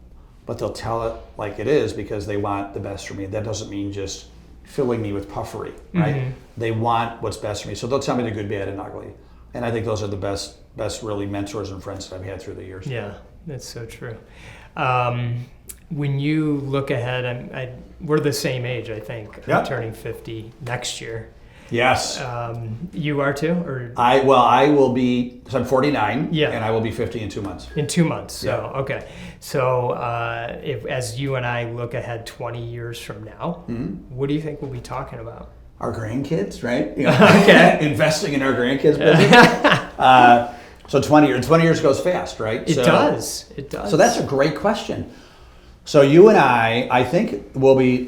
but they'll tell it like it is because they want the best for me. That doesn't mean just filling me with puffery, right? They want what's best for me, so they'll tell me the good, bad, and ugly. And I think those are the best really mentors and friends that I've had through the years. Yeah, that's so true. When you look ahead, we're the same age, I think. Yep. I'm turning 50 next year. Yes. You are too, or I will be. So I'm 49. Yeah. And I will be 50 in 2 months. In 2 months. So Yeah. okay. So if as you and I look ahead 20 years from now, what do you think we'll be talking about? Our grandkids, right? Okay. Investing in our grandkids' business. So 20 years goes fast, right? It does. So that's a great question. So you and I think will be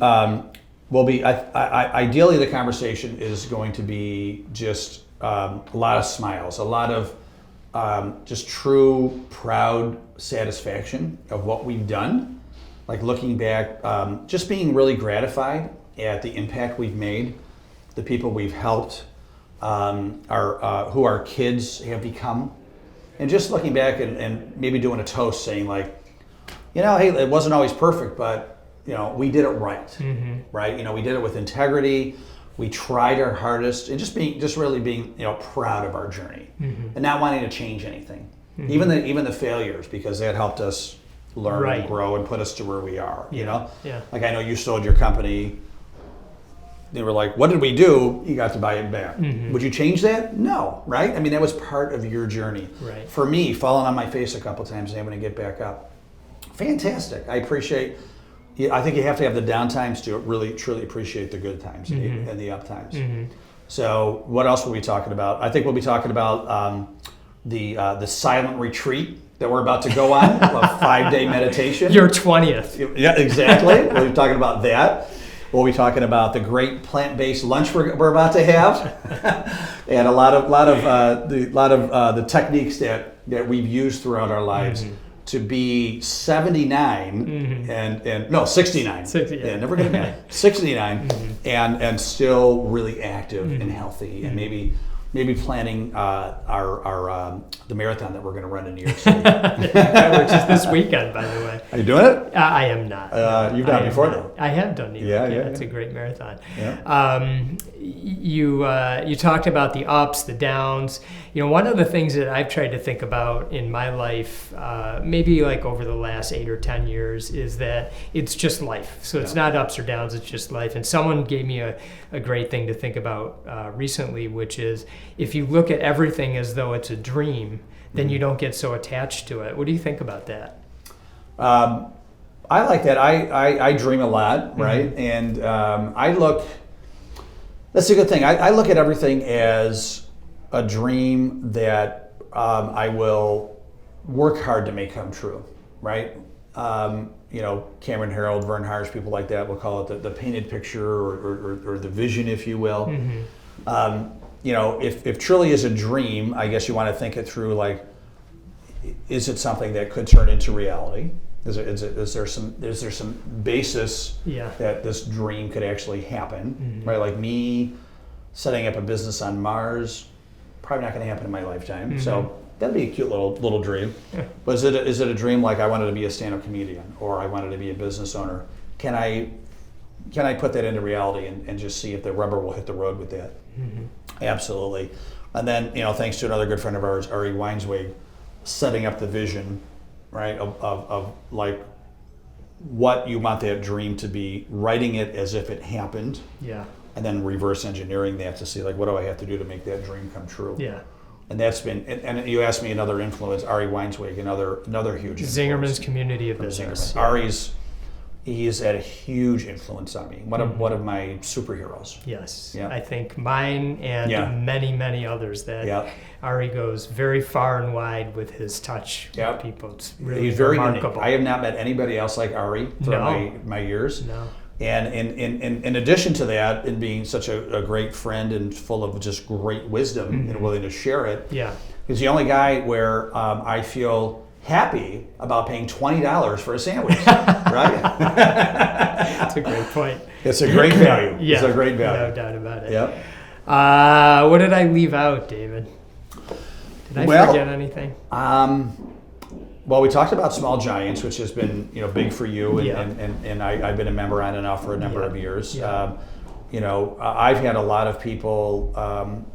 ideally the conversation is going to be just a lot of smiles, a lot of just true, proud satisfaction of what we've done. Like looking back, just being really gratified at the impact we've made, the people we've helped, who our kids have become, and just looking back and maybe doing a toast saying like, hey, it wasn't always perfect, but we did it right, right? We did it with integrity. We tried our hardest, and just really being proud of our journey, and not wanting to change anything, even the failures, because that helped us learn and grow and put us to where we are. Yeah. Like I know you sold your company. They were like, what did we do? You got to buy it back. Would you change that? No, right? I mean, that was part of your journey. Right. For me, falling on my face a couple times and having to get back up. Fantastic. I appreciate, I think you have to have the down times to really, truly appreciate the good times and the up times. So what else were we talking about? I think we'll be talking about the silent retreat that we're about to go on, a 5-day meditation. Your 20th. Yeah, exactly. We'll be talking about that. We'll be talking about the great plant-based lunch we're about to have, and a lot of the techniques that we've used throughout our lives to be 79 and no 69. 60, yeah. Never gonna be 69 and still really active and healthy, and maybe planning the marathon that we're going to run in New York City. Which is this weekend, by the way. Are you doing it? I am not. You've done it before, though. I have done New York. Yeah, it's a great marathon. Yeah. You talked about the ups, the downs. One of the things that I've tried to think about in my life, maybe like over the last 8 or 10 years, is that it's just life. So it's not ups or downs, it's just life. And someone gave me a great thing to think about recently, which is if you look at everything as though it's a dream, then you don't get so attached to it. What do you think about that? I like that. I dream a lot, right? And I look. That's a good thing. I look at everything as a dream that I will work hard to make come true, right? Cameron Herold, Vern Harsh, people like that will call it the painted picture or the vision, if you will. If truly is a dream, I guess you want to think it through like, is it something that could turn into reality? Is there some basis that this dream could actually happen, right? Like me setting up a business on Mars, probably not going to happen in my lifetime. So that'd be a cute little dream. Yeah. But is it a dream like I wanted to be a stand-up comedian or I wanted to be a business owner? Can I put that into reality and just see if the rubber will hit the road with that? Absolutely. And then thanks to another good friend of ours, Ari Weinswig, setting up the vision, right, of like what you want that dream to be, writing it as if it happened, and then reverse engineering that to see like what do I have to do to make that dream come true. And that's been, and you asked me another influence, Ari Weinswig, another huge influence. Zingerman's community of business. Zingerman. He's had a huge influence on me. One of my superheroes. Yes, I think mine and many, many others that Ari goes very far and wide with his touch with people. It's really He's very remarkable. Unique. I have not met anybody else like Ari throughout my years. No. And in addition to that, in being such a great friend and full of just great wisdom and willing to share it, he's the only guy where I feel happy about paying $20 for a sandwich, right? That's a great point. It's a great value. It's a great value. No doubt about it. Yep. What did I leave out, David? Did I forget anything? Well, we talked about Small Giants, which has been big for you, and I've been a member on and off for a number of years. I've had a lot of people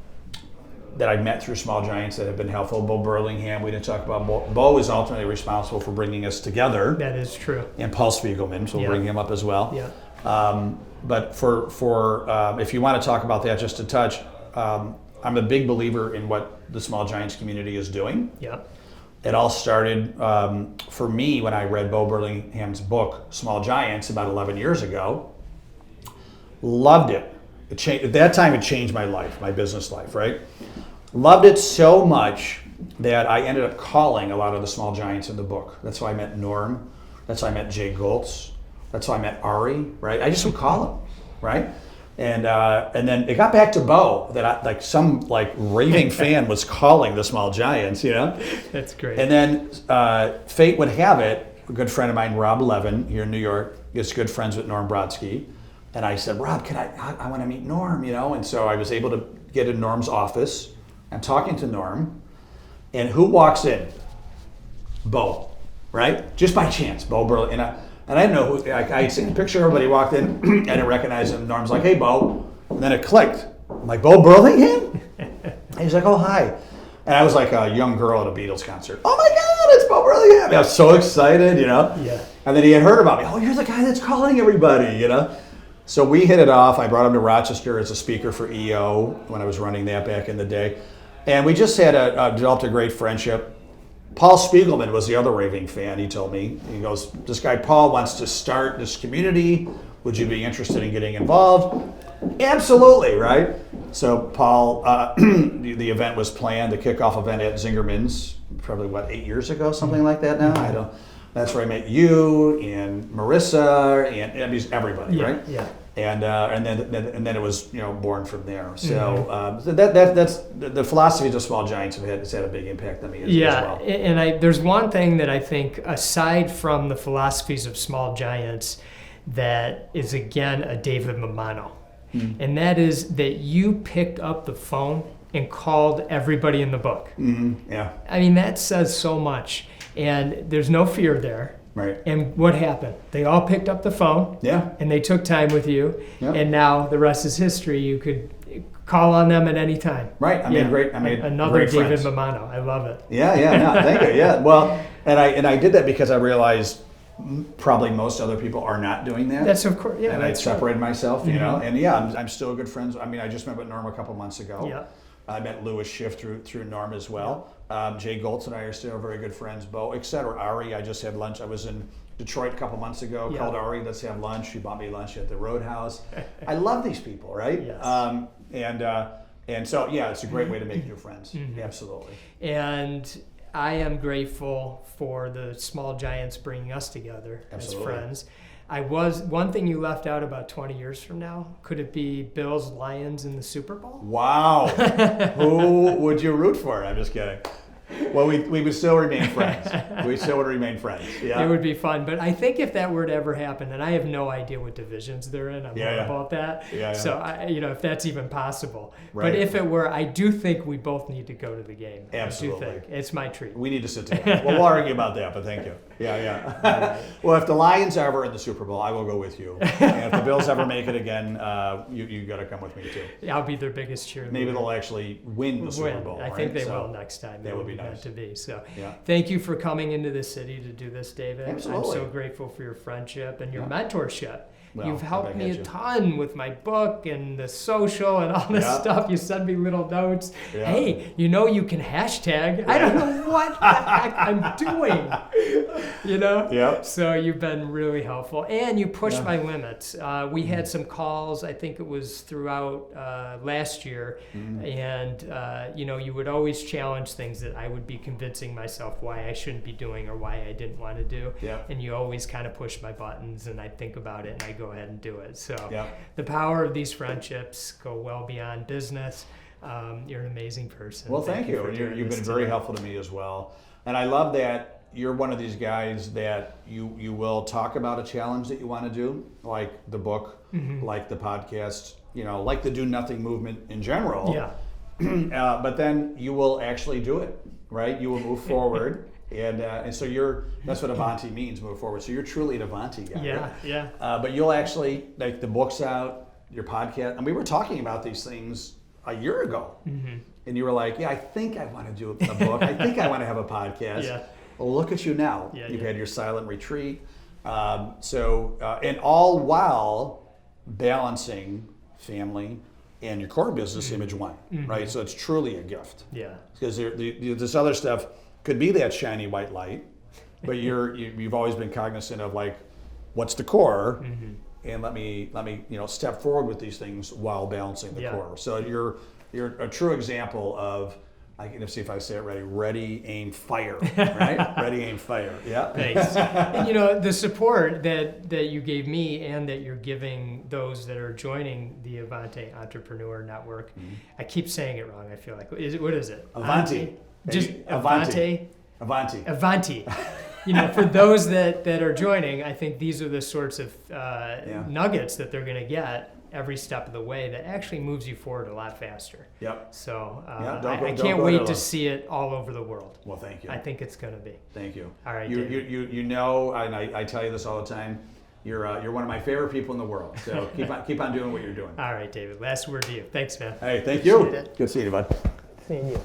that I've met through Small Giants that have been helpful. Bo Burlingham, we didn't talk about Bo. Bo is ultimately responsible for bringing us together. That is true. And Paul Spiegelman, so we'll bring him up as well. Yeah. But for if you want to talk about that just a touch, I'm a big believer in what the Small Giants community is doing. Yeah. It all started for me when I read Bo Burlingham's book, Small Giants, about 11 years ago. Loved it. At that time, it changed my life, my business life, right? Loved it so much that I ended up calling a lot of the Small Giants in the book. That's how I met Norm. That's how I met Jay Goltz. That's how I met Ari, right? I just would call him, right? And then it got back to Bo that some raving fan was calling the Small Giants, That's great. And then fate would have it, a good friend of mine, Rob Levin, here in New York, is good friends with Norm Brodsky. And I said, Rob, I want to meet Norm, And so I was able to get in Norm's office. I'm talking to Norm, and who walks in? Bo, right? Just by chance, Bo Burley. And I didn't know who. I had seen the picture. Everybody walked in. I didn't recognize him. Norm's like, "Hey, Bo," and then it clicked. I'm like, "Bo Burlingham?" And he's like, "Oh, hi." And I was like a young girl at a Beatles concert. Oh my God, it's Bo Burlingham! I was so excited, Yeah. And then he had heard about me. Oh, you're the guy that's calling everybody, So we hit it off. I brought him to Rochester as a speaker for EO when I was running that back in the day. And we just had developed a great friendship. Paul Spiegelman was the other raving fan, he told me. He goes, this guy Paul wants to start this community. Would you be interested in getting involved? Absolutely, right? So Paul, the event was planned, the kickoff event at Zingerman's, probably 8 years ago, something like that now? That's where I met you and Marissa and everybody, right? Yeah. And then it was born from there. So that's the philosophies of Small Giants has had a big impact on me as well. And there's one thing that I think, aside from the philosophies of Small Giants, that is again a David Mammano, and that is that you picked up the phone and called everybody in the book. Yeah. I mean, that says so much, and there's no fear there. Right. And what happened? They all picked up the phone. Yeah. And they took time with you. Yep. And now the rest is history. You could call on them at any time. Right. I made another great David friends. Mammano. I love it. Yeah. No, thank you. Yeah. Well, and I did that because I realized probably most other people are not doing that. That's of course. Yeah. And I separated myself, And I'm still good friends. I mean, I just met with Norm a couple months ago. Yeah. I met Louis Schiff through Norm as well. Jay Goltz and I are still very good friends. Bo, etc. Ari, I just had lunch. I was in Detroit a couple months ago. Yeah. Called Ari, let's have lunch. She bought me lunch at the Roadhouse. I love these people, right? Yes. And so, yeah, it's a great way to make new friends. Absolutely. And I am grateful for the small giants bringing us together Absolutely. as friends. One thing you left out about 20 years from now, could it be Bills Lions in the Super Bowl? Wow. Who would you root for? I'm just kidding. Well, we would still remain friends. We still would remain friends. Yeah. It would be fun. But I think if that were to ever happen, and I have no idea what divisions they're in, I'm wrong about that. Yeah. So, if that's even possible. Right. But if it were, I do think we both need to go to the game. Absolutely. I do think. It's my treat. We need to sit down. We'll argue about that, but thank you. Yeah. Well, if the Lions are ever in the Super Bowl, I will go with you. And if the Bills ever make it again, you got to come with me too. I'll be their biggest cheerleader. Maybe they'll actually win the Super Bowl. I think they will next time. That would be meant nice. to be. So, yeah. Thank you for coming into the city to do this, David. Absolutely. I'm so grateful for your friendship and your mentorship. Well, You've helped me a you. ton with my book and the social and all this stuff. You send me little notes. Yeah. Hey, you can hashtag. I don't know what the heck I'm doing. Yep. So you've been really helpful. And you pushed my limits. We had some calls, I think it was throughout last year. And, you would always challenge things that I would be convincing myself why I shouldn't be doing or why I didn't want to do. Yep. And you always kind of push my buttons and I think about it and I go ahead and do it. So Yep. the power of these friendships go well beyond business. You're an amazing person. Well, thank you. for And doing you've this been very today. helpful to me as well. And I love that you're one of these guys that you will talk about a challenge that you want to do, like the book, like the podcast, like the do nothing movement in general. Yeah. But then you will actually do it, right? You will move forward. And so that's what Avanti means, move forward. So you're truly an Avanti guy. Yeah, right? yeah. But you'll actually, like the book's out, your podcast, and we were talking about these things a year ago. And you were like, I think I want to do a book. I think I want to have a podcast. Yeah. Well, look at you now. Yeah, You've yeah. had your silent retreat. And all while balancing family and your core business, Image One, right? So it's truly a gift. Yeah. Because this other stuff could be that shiny white light, but you've always been cognizant of like, what's the core, and let me step forward with these things while balancing the core. So you're a true example of, I can see if I say it right, ready, aim, fire, right? Ready, aim, fire. Yeah. Thanks. And the support that you gave me and that you're giving those that are joining the Avanti Entrepreneur Network, I keep saying it wrong, I feel like. What is it? Avanti. Just Avanti. Avanti. For those that are joining, I think these are the sorts of nuggets that they're going to get every step of the way that actually moves you forward a lot faster. Yep. So I I can't wait to see it all over the world. Well, thank you. I think it's going to be. Thank you. All right, and I tell you this all the time, you're one of my favorite people in the world. So keep on doing what you're doing. All right, David. Last word to you. Thanks, man. Hey, thank you. Appreciate it. Good seeing you, bud. Seeing you.